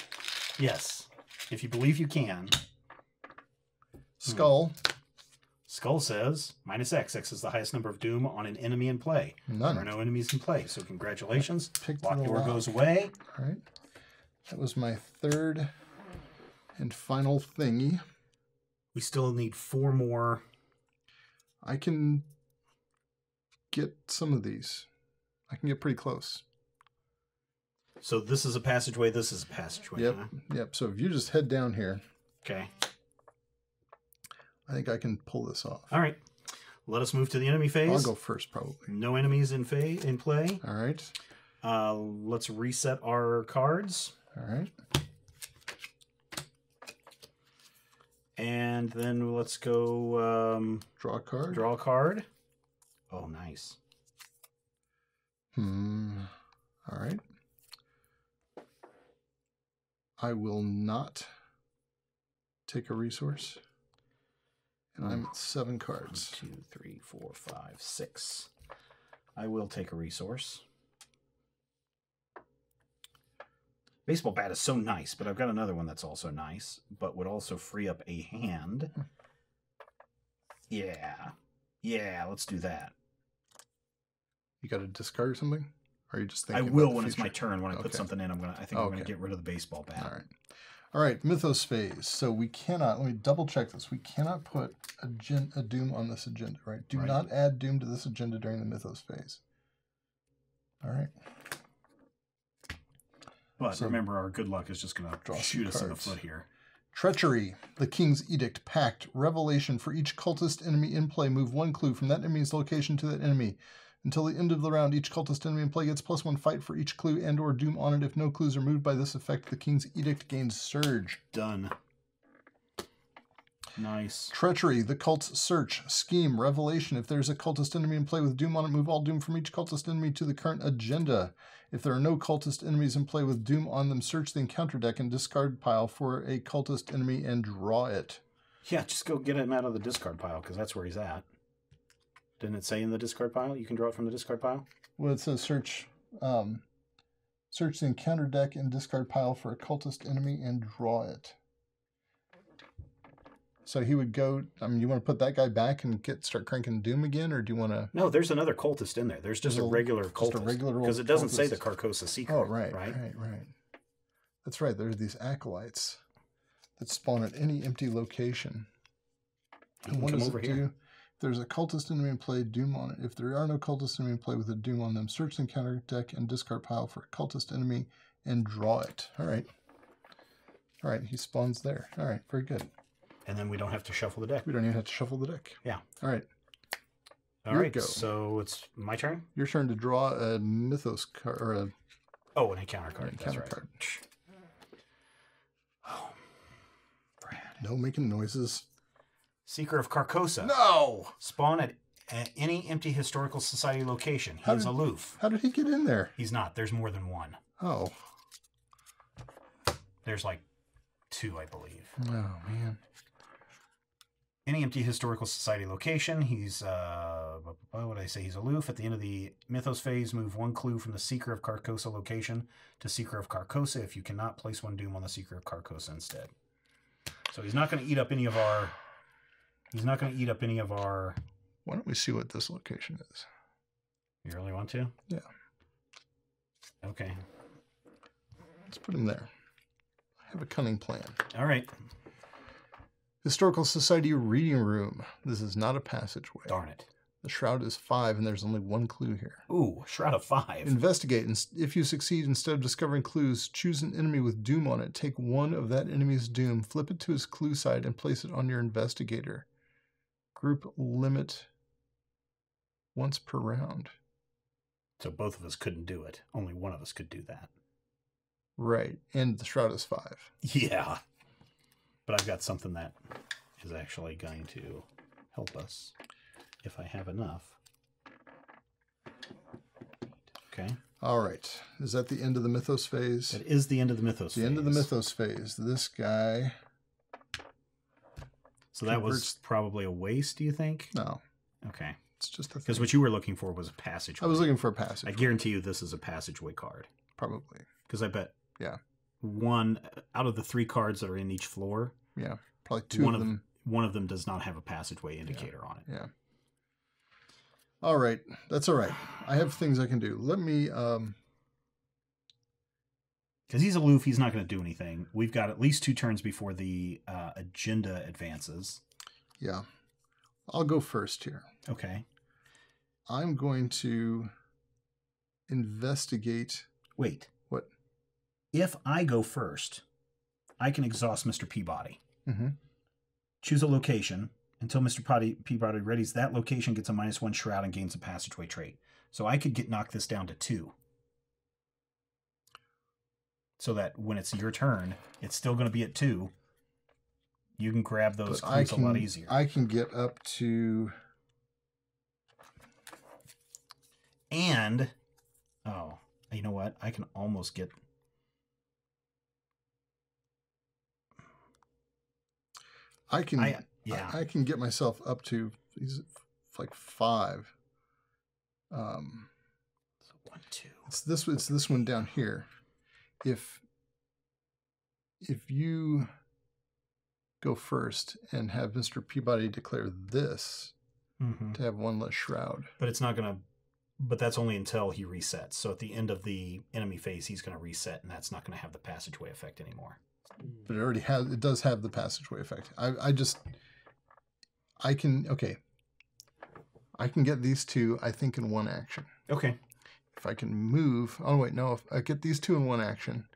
Speaker 1: Yes. If you believe you can.
Speaker 2: Skull.
Speaker 1: Skull says -X. X is the highest number of doom on an enemy in play.
Speaker 2: None.
Speaker 1: There are no enemies in play, so congratulations.
Speaker 2: Picked
Speaker 1: Lock
Speaker 2: the
Speaker 1: door
Speaker 2: lock.
Speaker 1: goes away.
Speaker 2: All right. That was my 3rd and final thingy.
Speaker 1: We still need 4 more.
Speaker 2: I can get some of these. I can get pretty close.
Speaker 1: So this is a passageway, this is a passageway.
Speaker 2: Yep.
Speaker 1: Huh?
Speaker 2: Yep. So if you just head down here.
Speaker 1: Okay.
Speaker 2: I think I can pull this off.
Speaker 1: All right. Let us move to the enemy phase.
Speaker 2: I'll go first, probably.
Speaker 1: No enemies in play.
Speaker 2: All right.
Speaker 1: Let's reset our cards.
Speaker 2: All right.
Speaker 1: And then let's go...
Speaker 2: draw a card.
Speaker 1: Draw a card. Oh, nice.
Speaker 2: All right. I will not take a resource. And I'm at 7 cards.
Speaker 1: 1, 2, 3, 4, 5, 6. I will take a resource. Baseball bat is so nice, but I've got another one that's also nice, but would also free up a hand. Yeah. Yeah, let's do that.
Speaker 2: You got to discard something? Or are you just thinking
Speaker 1: I will
Speaker 2: about the
Speaker 1: when it's my
Speaker 2: future?
Speaker 1: turn. When I put something in, I think I'm going to get rid of the baseball bat.
Speaker 2: All right. All right, Mythos Phase. So we cannot, let me double check this. We cannot put a doom on this agenda, right? Do not add doom to this agenda during the Mythos Phase. All right.
Speaker 1: But remember, our good luck is just going to shoot us in the foot here.
Speaker 2: Treachery, the King's Edict, Pact, Revelation. For each cultist enemy in play, move 1 clue from that enemy's location to that enemy. Until the end of the round, each cultist enemy in play gets +1 fight for each clue and or doom on it. If no clues are moved by this effect, the King's Edict gains Surge.
Speaker 1: Done. Nice.
Speaker 2: Treachery, the cult's search, scheme, revelation. If there's a cultist enemy in play with doom on it, move all doom from each cultist enemy to the current agenda. If there are no cultist enemies in play with doom on them, search the encounter deck and discard pile for a cultist enemy and draw it.
Speaker 1: Yeah, just go get him out of the discard pile, because that's where he's at. Didn't it say in the discard pile? You can draw it from the discard pile?
Speaker 2: Well, it says search search the encounter deck and discard pile for a cultist enemy and draw it. So he would go, I mean, you want to put that guy back and start cranking Doom again, or do you want to...
Speaker 1: No, there's another cultist in there. There's just a regular cultist. Just a regular old Because it doesn't say the Carcosa secret.
Speaker 2: Oh, right. That's right. There's these acolytes that spawn at any empty location. And what does it do? If there's a cultist enemy in play, Doom on it. If there are no cultist enemy in play with a Doom on them, search the encounter deck and discard pile for a cultist enemy and draw it. All right. All right, he spawns there. All right, very good.
Speaker 1: And then we don't have to shuffle the deck.
Speaker 2: We don't even have to shuffle the deck.
Speaker 1: Yeah.
Speaker 2: All right.
Speaker 1: All right, so it's my turn?
Speaker 2: Your turn to draw a Mythos card, or a...
Speaker 1: Oh, an encounter card.
Speaker 2: An encounter card. Oh, Brad. No making noises.
Speaker 1: Seeker of Carcosa.
Speaker 2: No!
Speaker 1: Spawn at any empty Historical Society location. He is aloof.
Speaker 2: How did he get in there?
Speaker 1: He's not. There's more than one.
Speaker 2: Oh.
Speaker 1: There's like 2, I believe.
Speaker 2: Oh, man.
Speaker 1: Any empty Historical Society location. He's, what would I say? He's aloof. At the end of the Mythos phase, move 1 clue from the Seeker of Carcosa location to Seeker of Carcosa if you cannot place 1 Doom on the Seeker of Carcosa instead. So he's not going to eat up any of our...
Speaker 2: Why don't we see what this location is?
Speaker 1: You really want to?
Speaker 2: Yeah.
Speaker 1: Okay.
Speaker 2: Let's put him there. I have a cunning plan.
Speaker 1: All right.
Speaker 2: Historical Society reading room. This is not a passageway.
Speaker 1: Darn it.
Speaker 2: The shroud is 5, and there's only 1 clue here.
Speaker 1: Ooh, shroud of 5.
Speaker 2: Investigate. If you succeed, instead of discovering clues, choose an enemy with Doom on it. Take 1 of that enemy's Doom, flip it to his clue side, and place it on your investigator. Group limit once per round.
Speaker 1: So both of us couldn't do it. Only one of us could do that.
Speaker 2: Right. And the shroud is 5.
Speaker 1: Yeah. But I've got something that is actually going to help us if I have enough. Okay.
Speaker 2: All right. Is that the end of the Mythos phase?
Speaker 1: It is the end of the Mythos phase.
Speaker 2: The end of the Mythos phase. This guy...
Speaker 1: So that was probably a waste, do you think?
Speaker 2: No.
Speaker 1: Okay.
Speaker 2: It's just a thing.
Speaker 1: Because what you were looking for was a passageway.
Speaker 2: I was looking for a passageway.
Speaker 1: I guarantee you this is a passageway card.
Speaker 2: Probably.
Speaker 1: Because I bet...
Speaker 2: Yeah.
Speaker 1: 1 out of the 3 cards that are in each floor...
Speaker 2: Yeah. Probably 2 of them...
Speaker 1: One of them does not have a passageway indicator on it.
Speaker 2: Yeah. All right. That's all right. I have things I can do. Let me...
Speaker 1: Because he's aloof, he's not going to do anything. We've got at least 2 turns before the agenda advances.
Speaker 2: Yeah. I'll go first here.
Speaker 1: Okay.
Speaker 2: I'm going to investigate...
Speaker 1: Wait.
Speaker 2: What?
Speaker 1: If I go first, I can exhaust Mr. Peabody.
Speaker 2: Mm-hmm.
Speaker 1: Choose a location. Until Mr. Peabody readies, that location gets a -1 shroud and gains a passageway trait. So I could knock this down to 2. So that when it's your turn, it's still going to be at 2. You can grab those clues a lot easier.
Speaker 2: I can get up to...
Speaker 1: And, oh, you know what? I can almost get...
Speaker 2: I can get myself up to like 5.
Speaker 1: So 1, 2.
Speaker 2: It's this one down here. If you go first and have Mr. Peabody declare this to have 1 less shroud.
Speaker 1: But it's not going to... But that's only until he resets. So at the end of the enemy phase, he's going to reset, and that's not going to have the passageway effect anymore.
Speaker 2: But it does have the passageway effect. I can get these 2, I think, in 1 action.
Speaker 1: Okay.
Speaker 2: If I can move... Oh, wait, no. If I get these 2 in 1 action,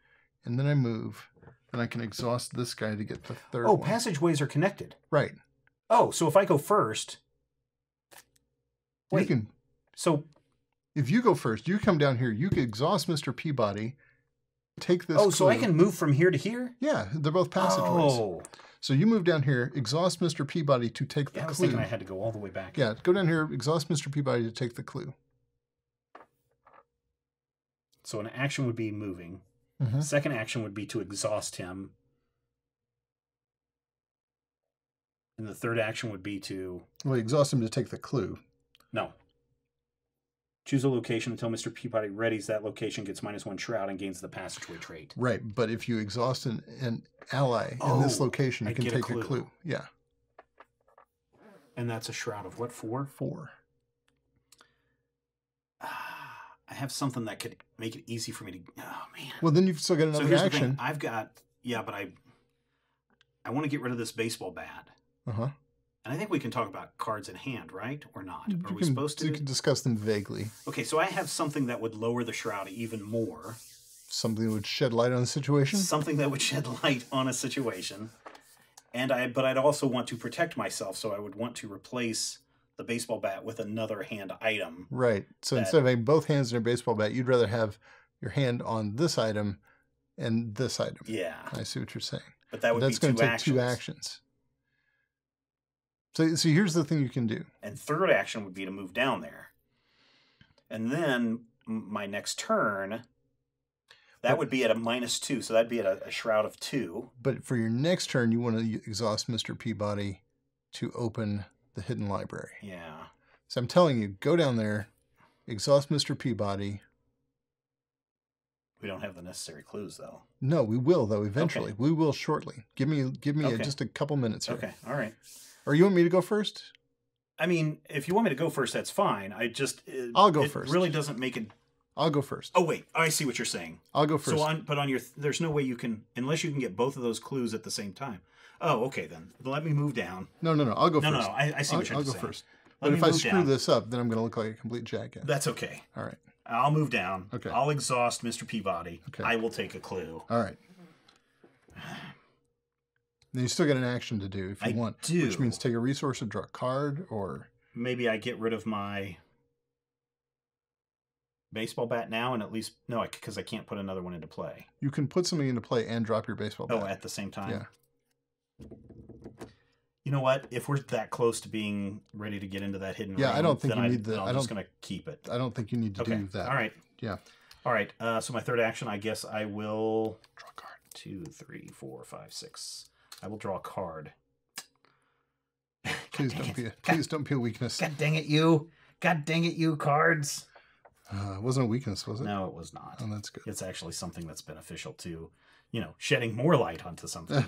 Speaker 2: and then I move, then I can exhaust this guy to get the 3rd one.
Speaker 1: Oh, passageways are connected.
Speaker 2: Right.
Speaker 1: Oh, so if I go first... Wait. So...
Speaker 2: If you go first, you come down here, you can exhaust Mr. Peabody, take this
Speaker 1: clue. So I can move from here to here?
Speaker 2: Yeah, they're both passageways.
Speaker 1: Oh.
Speaker 2: So you move down here, exhaust Mr. Peabody to take the clue.
Speaker 1: I was thinking I had to go all the way back.
Speaker 2: Yeah, go down here, exhaust Mr. Peabody to take the clue.
Speaker 1: So an action would be moving. Second action would be to exhaust him. And the third action would be to...
Speaker 2: Well, exhaust him to take the clue.
Speaker 1: No. Choose a location until Mr. Peabody readies that location, gets -1 shroud, and gains the passageway trait.
Speaker 2: Right, but if you exhaust an ally in this location, you can take a clue. Yeah.
Speaker 1: And that's a shroud of what, 4?
Speaker 2: 4.
Speaker 1: I have something that could make it easy for me to... Oh, man.
Speaker 2: Well, then you've still got another action.
Speaker 1: I've got... Yeah, but I want to get rid of this baseball bat.
Speaker 2: Uh-huh.
Speaker 1: And I think we can talk about cards in hand, right? Or not? Are we supposed to?
Speaker 2: You can discuss them vaguely.
Speaker 1: Okay, so I have something that would lower the shroud even more.
Speaker 2: Something that would shed light on the situation?
Speaker 1: Something that would shed light on a situation. But I'd also want to protect myself, so I would want to replace the baseball bat with another hand item.
Speaker 2: Right. So instead of having both hands in your baseball bat, you'd rather have your hand on this item and this item.
Speaker 1: Yeah.
Speaker 2: I see what you're saying.
Speaker 1: But that would be 2 actions. That's going to take 2 actions.
Speaker 2: So here's the thing you can do.
Speaker 1: And third action would be to move down there. And then my next turn, that would be at a -2. So that'd be at a shroud of 2.
Speaker 2: But for your next turn, you want to exhaust Mr. Peabody to open the hidden library.
Speaker 1: Yeah.
Speaker 2: So I'm telling you, go down there, exhaust Mr. Peabody.
Speaker 1: We don't have the necessary clues, though.
Speaker 2: No, we will, though, eventually. Okay. We will shortly. Give me just a couple minutes here.
Speaker 1: Okay, all right.
Speaker 2: Or you want me to go first?
Speaker 1: I mean, if you want me to go first, that's fine.
Speaker 2: I'll go first.
Speaker 1: It really doesn't make it...
Speaker 2: I'll go first.
Speaker 1: Oh, wait. I see what you're saying.
Speaker 2: I'll go first.
Speaker 1: So there's no way you can... Unless you can get both of those clues at the same time. Oh, okay, then. Let me move down.
Speaker 2: No. I'll go first.
Speaker 1: No. I see what you're saying.
Speaker 2: I'll go first. But if I screw this up, then I'm going to look like a complete jackass.
Speaker 1: That's okay.
Speaker 2: All right.
Speaker 1: I'll move down.
Speaker 2: Okay.
Speaker 1: I'll exhaust Mr. Peabody.
Speaker 2: Okay.
Speaker 1: I will take a clue.
Speaker 2: All right. Then you still get an action to do if you want. Which means take a resource and draw a card, or...
Speaker 1: Maybe I get rid of my baseball bat now and at least... No, because I can't put another one into play.
Speaker 2: You can put something into play and drop your baseball bat.
Speaker 1: Oh, at the same time?
Speaker 2: Yeah.
Speaker 1: You know what? If we're that close to being ready to get into that hidden ring,
Speaker 2: I don't think you need the...
Speaker 1: I'm just going to keep it.
Speaker 2: I don't think you need to do that.
Speaker 1: All right.
Speaker 2: Yeah.
Speaker 1: All right. So my third action, I guess I will... Draw a card. 2, 3, 4, 5, 6... I will draw a card.
Speaker 2: Please don't be a weakness.
Speaker 1: God dang it, you. God dang it, you cards.
Speaker 2: It wasn't a weakness, was it?
Speaker 1: No, it was not.
Speaker 2: Oh, that's good.
Speaker 1: It's actually something that's beneficial to, shedding more light onto something.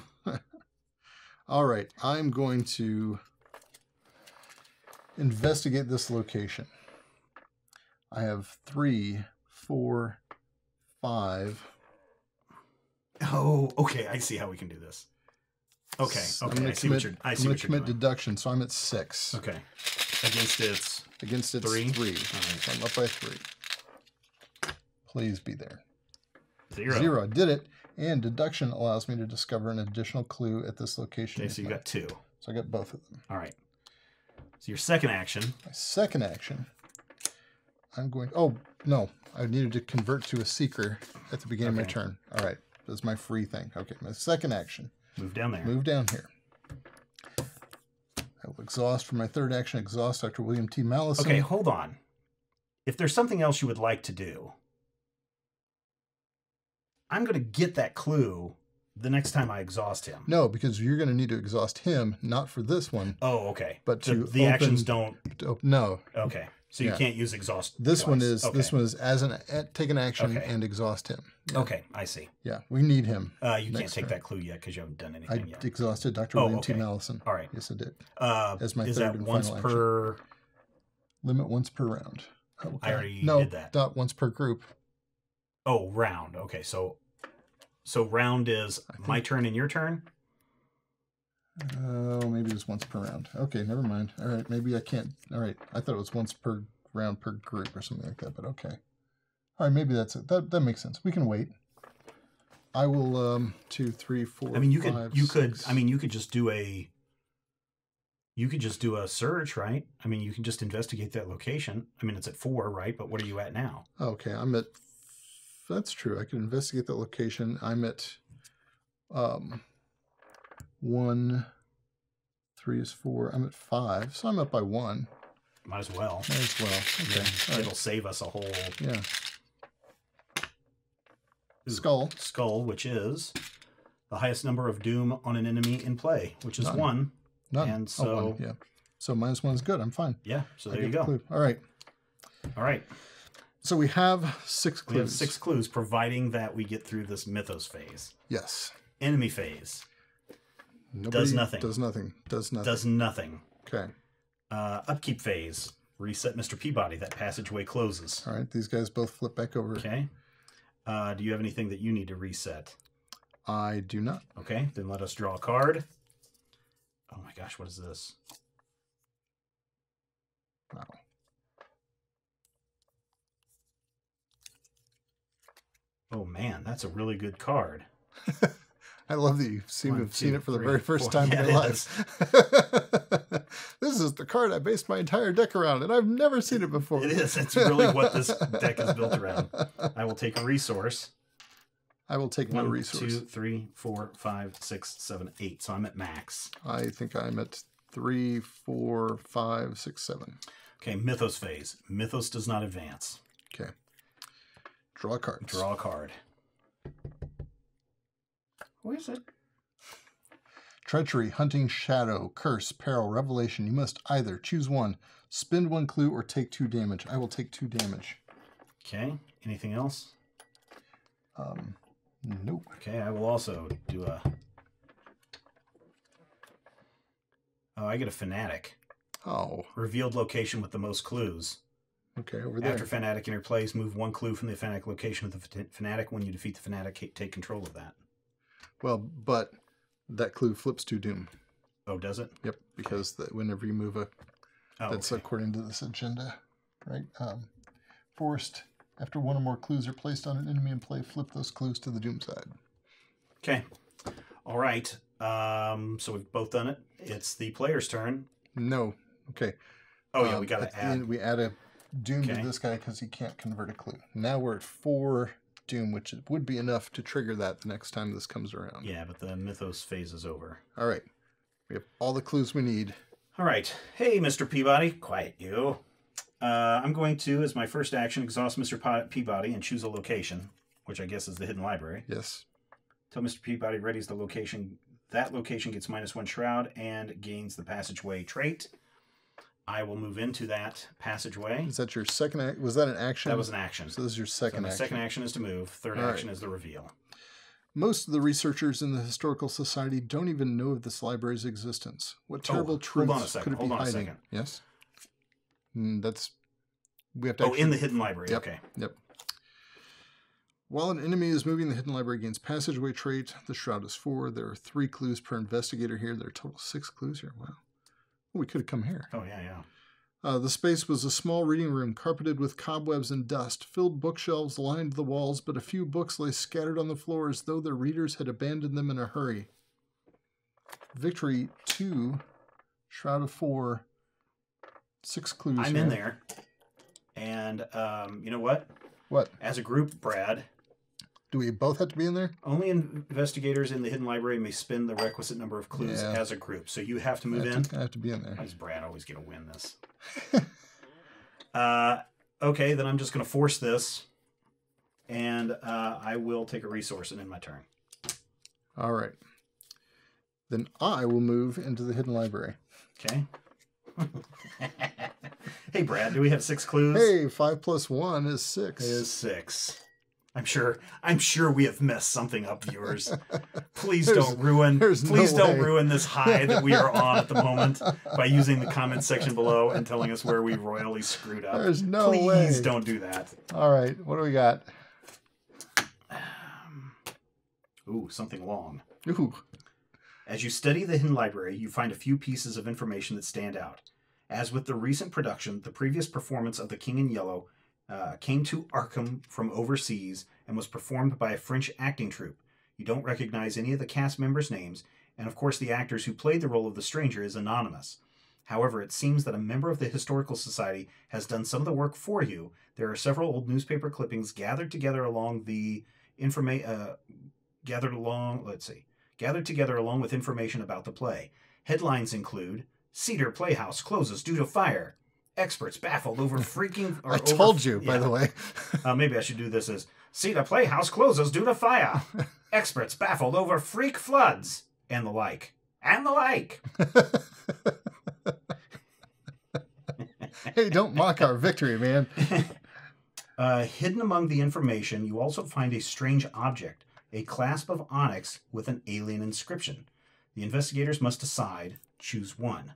Speaker 2: All right. I'm going to investigate this location. I have 3, 4, 5.
Speaker 1: Oh, okay. I see how we can do this. Okay.
Speaker 2: I'm going to commit deduction, so I'm at 6.
Speaker 1: Okay. Against its
Speaker 2: 3.
Speaker 1: Right.
Speaker 2: So I'm up by 3. Please be there.
Speaker 1: 0.
Speaker 2: 0. I did it. And deduction allows me to discover an additional clue at this location.
Speaker 1: Okay, so you got 2.
Speaker 2: So I got both of them.
Speaker 1: All right. So your second action.
Speaker 2: My second action. I'm going... Oh, no. I needed to convert to a seeker at the beginning of my turn. All right. That's my free thing. Okay, my second action.
Speaker 1: Move down there.
Speaker 2: Move down here. I will exhaust for my third action. Exhaust Dr. William T. Mallison.
Speaker 1: Okay, hold on. If there's something else you would like to do, I'm going to get that clue the next time I exhaust him.
Speaker 2: No, because you're going to need to exhaust him, not for this one.
Speaker 1: Oh, okay.
Speaker 2: But
Speaker 1: the actions don't...
Speaker 2: No.
Speaker 1: Okay. So you can't use exhaust
Speaker 2: This
Speaker 1: twice.
Speaker 2: This one is take an action and exhaust him.
Speaker 1: Yeah. Okay, I see.
Speaker 2: Yeah, we need him.
Speaker 1: You can't take that clue yet because you haven't done anything yet.
Speaker 2: I exhausted Dr. William T. Mallison.
Speaker 1: All right.
Speaker 2: Yes, I did.
Speaker 1: As my third and final action.
Speaker 2: Limit once per round.
Speaker 1: Okay. I already did that.
Speaker 2: Not once per group.
Speaker 1: Oh, round. Okay, so round is my turn and your turn?
Speaker 2: Oh, maybe it's once per round. Okay, never mind. All right, maybe I can't. All right, I thought it was once per round per group or something like that, but okay. All right, maybe that's it. That makes sense. We can wait. I will 2, 3, 4.
Speaker 1: I mean, you
Speaker 2: 5,
Speaker 1: could
Speaker 2: 6.
Speaker 1: I mean, you could just do a search, right? I mean, you can just investigate that location. I mean, it's at 4, right? But what are you at now?
Speaker 2: Okay, I'm at... That's true. I can investigate that location. I'm at 1, 3 is 4. I'm at 5, so I'm up by 1.
Speaker 1: Might as well.
Speaker 2: Okay.
Speaker 1: Yeah. It'll save us a whole...
Speaker 2: Yeah.
Speaker 1: Skull, which is the highest number of doom on an enemy in play, which is 1.
Speaker 2: None.
Speaker 1: And so,
Speaker 2: one, yeah. So -1 is good. I'm fine.
Speaker 1: Yeah. So there you go.
Speaker 2: All right.
Speaker 1: All right.
Speaker 2: So we have 6 clues.
Speaker 1: We have 6 clues, providing that we get through this Mythos phase.
Speaker 2: Yes.
Speaker 1: Enemy phase.
Speaker 2: Nobody
Speaker 1: does nothing.
Speaker 2: Does nothing. Does nothing.
Speaker 1: Does nothing.
Speaker 2: Okay.
Speaker 1: Upkeep phase. Reset Mr. Peabody. That passageway closes.
Speaker 2: All right. These guys both flip back over.
Speaker 1: Okay. Do you have anything that you need to reset?
Speaker 2: I do not.
Speaker 1: Okay. Then let us draw a card. Oh my gosh, what is this?
Speaker 2: Wow.
Speaker 1: Oh man, that's a really good card.
Speaker 2: I love that you seem to have seen it for the very first time in your lives. This is the card I based my entire deck around, and I've never seen it before.
Speaker 1: It is. It's really what this deck is built around. I will take a resource.
Speaker 2: I will take no resource.
Speaker 1: 1, 2, 3, 4, 5, 6, 7, 8. So I'm at max.
Speaker 2: I think I'm at 3, 4, 5, 6, 7.
Speaker 1: Okay, Mythos phase. Mythos does not advance.
Speaker 2: Okay. Draw a card.
Speaker 1: Draw a card. What is it?
Speaker 2: Treachery, hunting, shadow, curse, peril, revelation. You must either choose one, spend 1 clue, or take 2 damage. I will take 2 damage.
Speaker 1: Okay. Anything else?
Speaker 2: Nope.
Speaker 1: Okay, I will also do a... Oh, I get a fanatic.
Speaker 2: Oh.
Speaker 1: Revealed location with the most clues.
Speaker 2: Okay, over there.
Speaker 1: After fanatic interplays, move 1 clue from the fanatic location of the fanatic. When you defeat the fanatic, take control of that.
Speaker 2: Well, but that clue flips to doom.
Speaker 1: Oh, does it?
Speaker 2: Yep, because whenever you move that's
Speaker 1: okay.
Speaker 2: According to this agenda, right? Forced, after 1 or more clues are placed on an enemy in play, flip those clues to the doom side.
Speaker 1: Okay. All right. So we've both done it. It's the player's turn.
Speaker 2: No. Okay.
Speaker 1: Oh, yeah, we got to add.
Speaker 2: We add a doom to this guy because he can't convert a clue. Now we're at 4 doom, which would be enough to trigger that the next time this comes around.
Speaker 1: Yeah, but the Mythos phase is over.
Speaker 2: All right. We have all the clues we need.
Speaker 1: All right. Hey, Mr. Peabody. Quiet you. I'm going to, as my first action, exhaust Mr. Peabody and choose a location, which I guess is the hidden library.
Speaker 2: Yes.
Speaker 1: Until Mr. Peabody readies the location, that location gets -1 shroud and gains the passageway trait. I will move into that passageway.
Speaker 2: Is that your second act? Was that an action?
Speaker 1: That was an action.
Speaker 2: So this is your second action.
Speaker 1: Second action is to move. Third action is the reveal.
Speaker 2: Most of the researchers in the Historical Society don't even know of this library's existence. What terrible truths could it be hiding?
Speaker 1: Hold on a second.
Speaker 2: Yes? We have to
Speaker 1: in the hidden library.
Speaker 2: Yep,
Speaker 1: okay.
Speaker 2: Yep. While an enemy is moving, the hidden library gains passageway trait. The shroud is 4. There are 3 clues per investigator here. There are total 6 clues here. Wow. We could have come here.
Speaker 1: Oh, yeah, yeah.
Speaker 2: The space was a small reading room, carpeted with cobwebs and dust. Filled bookshelves lined the walls, but a few books lay scattered on the floor as though their readers had abandoned them in a hurry. Victory 2, Shroud of 4, 6 clues.
Speaker 1: I'm in there. And you know what?
Speaker 2: What?
Speaker 1: As a group, Brad...
Speaker 2: Do we both have to be in there?
Speaker 1: Only investigators in the hidden library may spend the requisite number of clues as a group. So you have to move in.
Speaker 2: I have to be in there.
Speaker 1: Why does Brad always get to win this? Okay, then I'm just going to force this. And I will take a resource and end my turn.
Speaker 2: All right. Then I will move into the hidden library.
Speaker 1: Okay. Hey, Brad, do we have 6 clues?
Speaker 2: Hey, 5 plus 1 is 6.
Speaker 1: Is 6. I'm sure we have messed something up, viewers. Please don't ruin this high that we are on at the moment by using the comment section below and telling us where we royally screwed up.
Speaker 2: There's no way.
Speaker 1: Please don't do that.
Speaker 2: All right, what do we got?
Speaker 1: Ooh, something long.
Speaker 2: Ooh.
Speaker 1: As you study the hidden library, you find a few pieces of information that stand out. As with the recent production, the previous performance of The King in Yellow came to Arkham from overseas and was performed by a French acting troupe. You don't recognize any of the cast members' names, and of course the actors who played the role of the stranger is anonymous. However, it seems that a member of the Historical Society has done some of the work for you. There are several old newspaper clippings gathered together along with information about the play. Headlines include: Cedar Playhouse closes due to fire. Experts baffled over freaking...
Speaker 2: I told you, by the way.
Speaker 1: Maybe I should do this as... Cedar Playhouse closes due to fire. Experts baffled over freak floods. And the like. and the like.
Speaker 2: Hey, don't mock our victory, man.
Speaker 1: Hidden among the information, you also find a strange object, a clasp of onyx with an alien inscription. The investigators must decide. Choose one.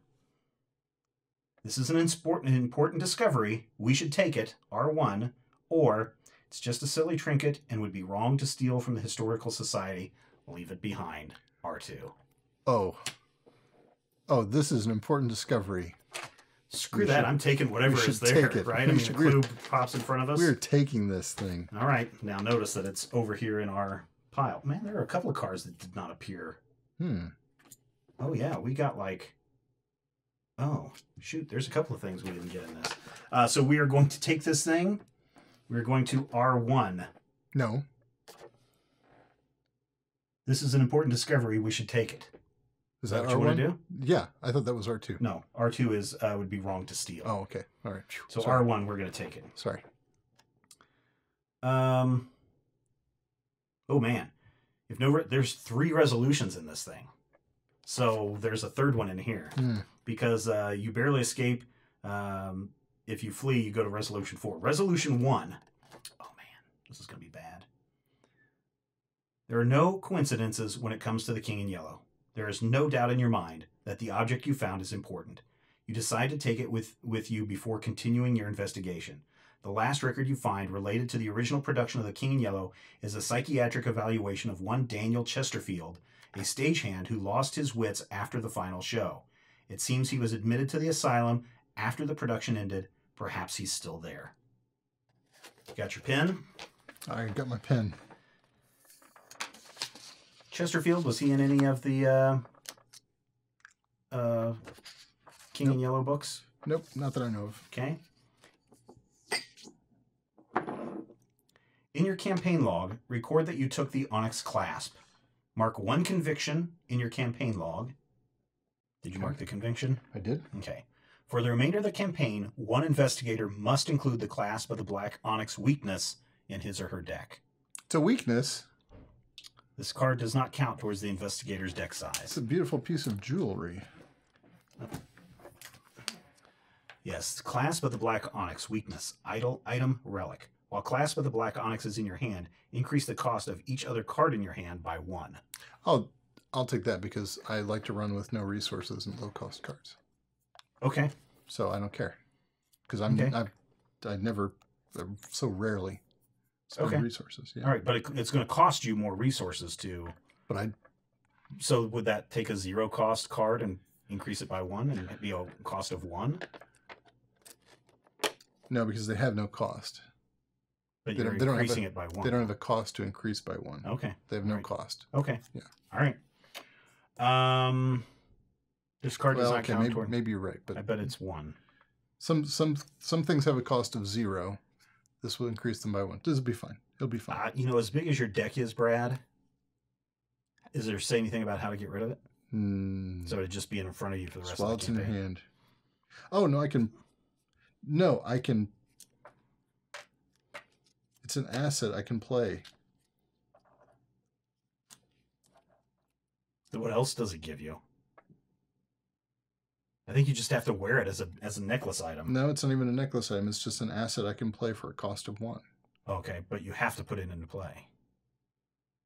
Speaker 1: This is an important discovery. We should take it, R1, or it's just a silly trinket and would be wrong to steal from the Historical Society. Leave it behind, R2.
Speaker 2: Oh, this is an important discovery.
Speaker 1: Screw that. I'm taking whatever is there, right? I mean, a clue pops in front of us.
Speaker 2: We're taking this thing.
Speaker 1: All right. Now notice that it's over here in our pile. Man, there are a couple of cards that did not appear. Oh, yeah. We got like... Oh, shoot. There's a couple of things we didn't get in this. So we are going to take this thing. We're going to R1.
Speaker 2: No.
Speaker 1: This is an important discovery. We should take it.
Speaker 2: Is that
Speaker 1: what you want to do?
Speaker 2: Yeah, I thought that was R2.
Speaker 1: No, R2 is would be wrong to steal.
Speaker 2: Oh, okay. All right.
Speaker 1: So sorry. R1, we're going to take it.
Speaker 2: Sorry.
Speaker 1: Oh, man. There's 3 resolutions in this thing. So there's a third one in here. Because you barely escape. If you flee, you go to Resolution 4. Resolution 1. Oh, man. This is going to be bad. There are no coincidences when it comes to the King in Yellow. There is no doubt in your mind that the object you found is important. You decide to take it with you before continuing your investigation. The last record you find related to the original production of The King in Yellow is a psychiatric evaluation of one Daniel Chesterfield, a stagehand who lost his wits after the final show. It seems he was admitted to the asylum after the production ended. Perhaps he's still there. Got your pen?
Speaker 2: I got my pen.
Speaker 1: Chesterfield, was he in any of the King in Yellow books?
Speaker 2: Nope, not that I know of.
Speaker 1: Okay. In your campaign log, record that you took the onyx clasp. Mark 1 conviction in your campaign log. Did you mark the conviction?
Speaker 2: I did.
Speaker 1: Okay. For the remainder of the campaign, one investigator must include the clasp of the black onyx weakness in his or her deck.
Speaker 2: It's a weakness.
Speaker 1: This card does not count towards the investigator's deck size.
Speaker 2: It's a beautiful piece of jewelry.
Speaker 1: Yes, clasp of the black onyx, weakness, item, relic. While clasp of the black onyx is in your hand, increase the cost of each other card in your hand by 1.
Speaker 2: I'll take that because I like to run with no resources and low cost cards.
Speaker 1: Okay.
Speaker 2: So I don't care because I never so rarely spend resources. Yeah.
Speaker 1: All right, but it's going to cost you more resources to.
Speaker 2: But
Speaker 1: So would that take a 0 cost card and increase it by 1 and be a cost of 1?
Speaker 2: No, because they have no cost.
Speaker 1: But you're increasing it by 1.
Speaker 2: They don't have a cost to increase by 1.
Speaker 1: Okay.
Speaker 2: They have no cost.
Speaker 1: Okay.
Speaker 2: Yeah.
Speaker 1: All right. This card does not count toward.
Speaker 2: Maybe you're right, but
Speaker 1: I bet it's 1.
Speaker 2: Some things have a cost of 0. This will increase them by 1. This will be fine. It'll be fine.
Speaker 1: As big as your deck is, Brad, is there say anything about how to get rid of it? So it'd just be in front of you for the rest of the campaign.
Speaker 2: While it's in your hand. Oh, no, I can. No, I can. It's an asset I can play.
Speaker 1: What else does it give you? I think you just have to wear it as a necklace item.
Speaker 2: No, it's not even a necklace item. It's just an asset I can play for a cost of 1.
Speaker 1: Okay, but you have to put it into play.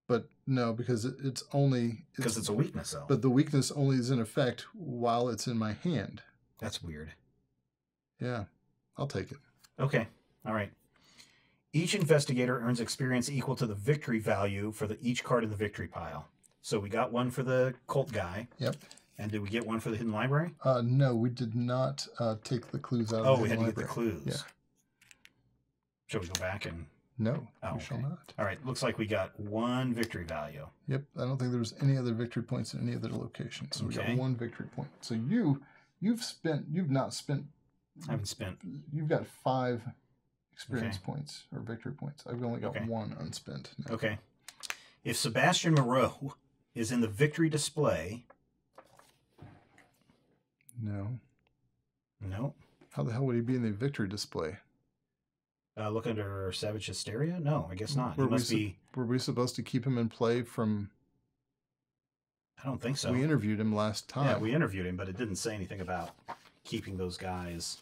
Speaker 2: But no, because it's only...
Speaker 1: Because it's a weakness, though.
Speaker 2: But the weakness only is in effect while it's in my hand.
Speaker 1: That's weird.
Speaker 2: Yeah, I'll take it.
Speaker 1: Okay, all right. Each investigator earns experience equal to the victory value for each card in the victory pile. So we got 1 for the cult guy.
Speaker 2: Yep.
Speaker 1: And did we get 1 for the hidden library?
Speaker 2: No, we did not take the clues out of the
Speaker 1: hidden library. Oh, we had to get the clues.
Speaker 2: Yeah.
Speaker 1: Shall we go back and...
Speaker 2: No, we shall not.
Speaker 1: All right, looks like we got 1 victory value.
Speaker 2: Yep, I don't think there was any other victory points in any other location. So we got 1 victory point. So you've not spent...
Speaker 1: I haven't spent...
Speaker 2: You've got 5 experience points or victory points. I've only got 1 unspent now.
Speaker 1: Okay. If Sebastian Moreau is in the victory display...
Speaker 2: No.
Speaker 1: No.
Speaker 2: How the hell would he be in the victory display?
Speaker 1: Look under Savage Hysteria? No, I guess not. He must be...
Speaker 2: Were we supposed to keep him in play from...
Speaker 1: I don't think so.
Speaker 2: We interviewed him last time.
Speaker 1: Yeah, we interviewed him, but it didn't say anything about keeping those guys.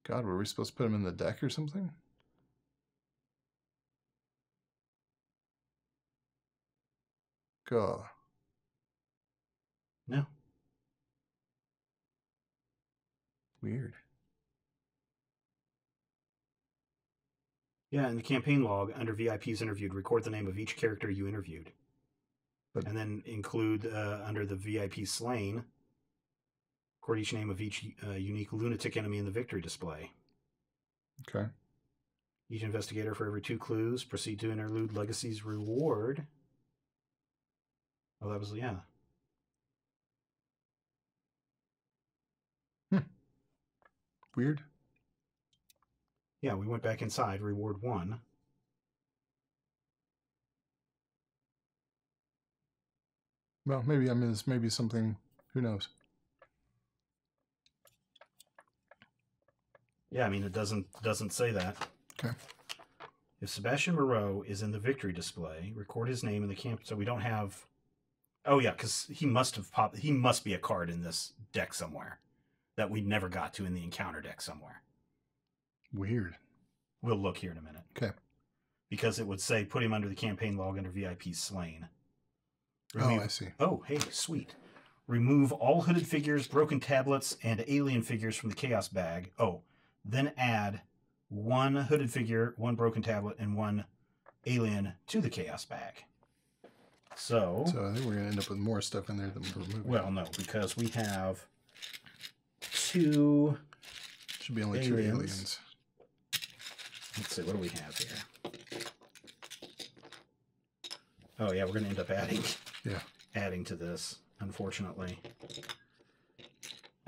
Speaker 2: God, were we supposed to put him in the deck or something? God.
Speaker 1: No.
Speaker 2: Weird.
Speaker 1: Yeah, in the campaign log, under VIPs interviewed, record the name of each character you interviewed. And then include, under the VIP slain, record each name of each unique lunatic enemy in the victory display.
Speaker 2: Okay.
Speaker 1: Each investigator for every 2 clues. Proceed to interlude Legacy's reward. Oh, that was, yeah.
Speaker 2: Weird.
Speaker 1: Yeah, we went back inside, reward 1.
Speaker 2: Well, maybe, I mean, this may be something, who knows?
Speaker 1: Yeah, I mean, it doesn't say that.
Speaker 2: Okay.
Speaker 1: If Sebastian Moreau is in the victory display, record his name in the camp. So we don't have... Oh, yeah, because he must have popped... He must be a card in this deck somewhere that we never got to in the encounter deck somewhere.
Speaker 2: Weird.
Speaker 1: We'll look here in a minute.
Speaker 2: Okay.
Speaker 1: Because it would say, put him under the campaign log under VIP slain.
Speaker 2: Oh, I see.
Speaker 1: Oh, hey, sweet. Remove all hooded figures, broken tablets, and alien figures from the chaos bag. Oh, then add 1 hooded figure, 1 broken tablet, and 1 alien to the chaos bag. So
Speaker 2: I think we're going to end up with more stuff in there than we're removing.
Speaker 1: Well, no, because we have 2...
Speaker 2: Should be only 2 aliens.
Speaker 1: Let's see, what do we have here? Oh, yeah, we're going to end up adding to this, unfortunately.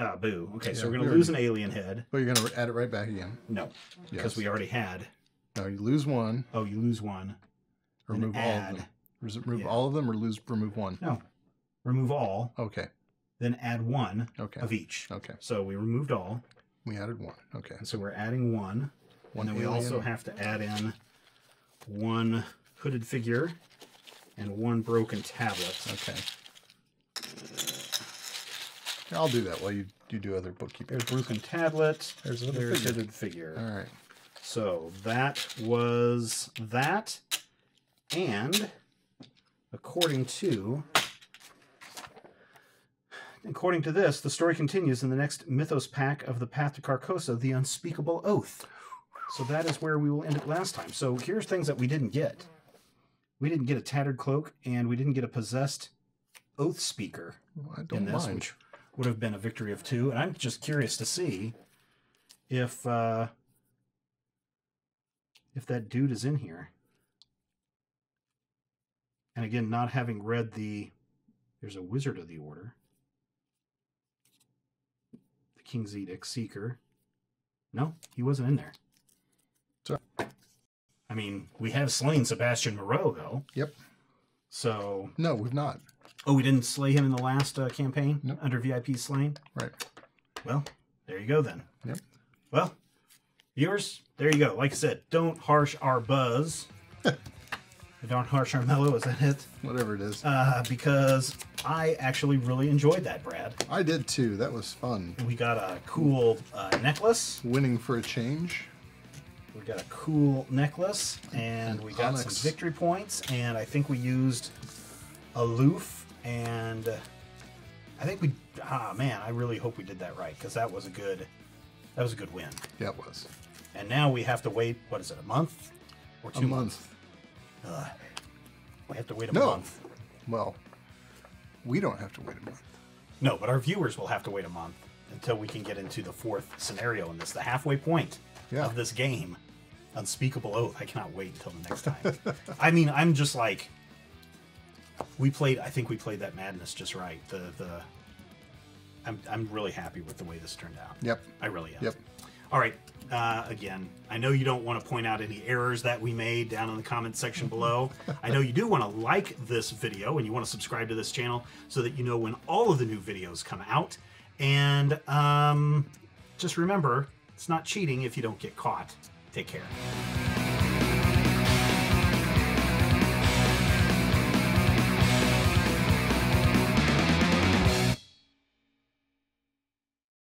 Speaker 1: Ah, boo. Okay, so we're going to lose an alien head.
Speaker 2: Well, you're going to add it right back again.
Speaker 1: No, because we already had.
Speaker 2: No, you lose 1.
Speaker 1: Oh, you lose 1.
Speaker 2: Remove all of them. Remove all of them or remove 1?
Speaker 1: No. Remove all.
Speaker 2: Okay.
Speaker 1: Then add 1 of each.
Speaker 2: Okay.
Speaker 1: So we removed all.
Speaker 2: We added 1. Okay.
Speaker 1: And so we're adding 1. And then we also have to add in 1 hooded figure and 1 broken tablet.
Speaker 2: Okay. I'll do that while you do other bookkeeping.
Speaker 1: There's broken tablet. There's hooded figure.
Speaker 2: All right.
Speaker 1: So that was that. And according to this, the story continues in the next Mythos pack of the Path to Carcosa, the Unspeakable Oath. So that is where we will end it last time. So here's things that we didn't get. We didn't get a Tattered Cloak, and we didn't get a Possessed Oath Speaker in this, which would have been a victory of 2. And I'm just curious to see if that dude is in here. And again, not having read there's a Wizard of the Order. The King's Edict, Seeker. No, he wasn't in there. I mean, we have slain Sebastian Moreau, though.
Speaker 2: Yep.
Speaker 1: So...
Speaker 2: No, we've not.
Speaker 1: Oh, we didn't slay him in the last campaign?
Speaker 2: Nope.
Speaker 1: Under VIP slain?
Speaker 2: Right.
Speaker 1: Well, there you go, then.
Speaker 2: Yep.
Speaker 1: Well, viewers, there you go. Like I said, don't harsh our buzz. Don't harsh our mellow, is that it?
Speaker 2: Whatever it is.
Speaker 1: Because I actually really enjoyed that, Brad.
Speaker 2: I did, too. That was fun.
Speaker 1: We got a cool necklace.
Speaker 2: Winning for a change.
Speaker 1: We got a cool necklace, and we got some victory points, and I think we used Aloof, and I think we, man, I really hope we did that right, because that was a good win.
Speaker 2: Yeah, it was.
Speaker 1: And now we have to wait, what is it, a month? Or 2 months? We have to wait a month.
Speaker 2: Well, we don't have to wait a month.
Speaker 1: No, but our viewers will have to wait a month until we can get into the 4th scenario in this, the halfway point of this game. Unspeakable Oath. I cannot wait until the next time. I mean, I'm just like, I think we played that madness just right. I'm really happy with the way this turned out.
Speaker 2: Yep.
Speaker 1: I really am.
Speaker 2: Yep.
Speaker 1: All right. Again, I know you don't want to point out any errors that we made down in the comment section below. I know you do want to like this video and you want to subscribe to this channel so that you know when all of the new videos come out. And just remember, it's not cheating if you don't get caught. Take care.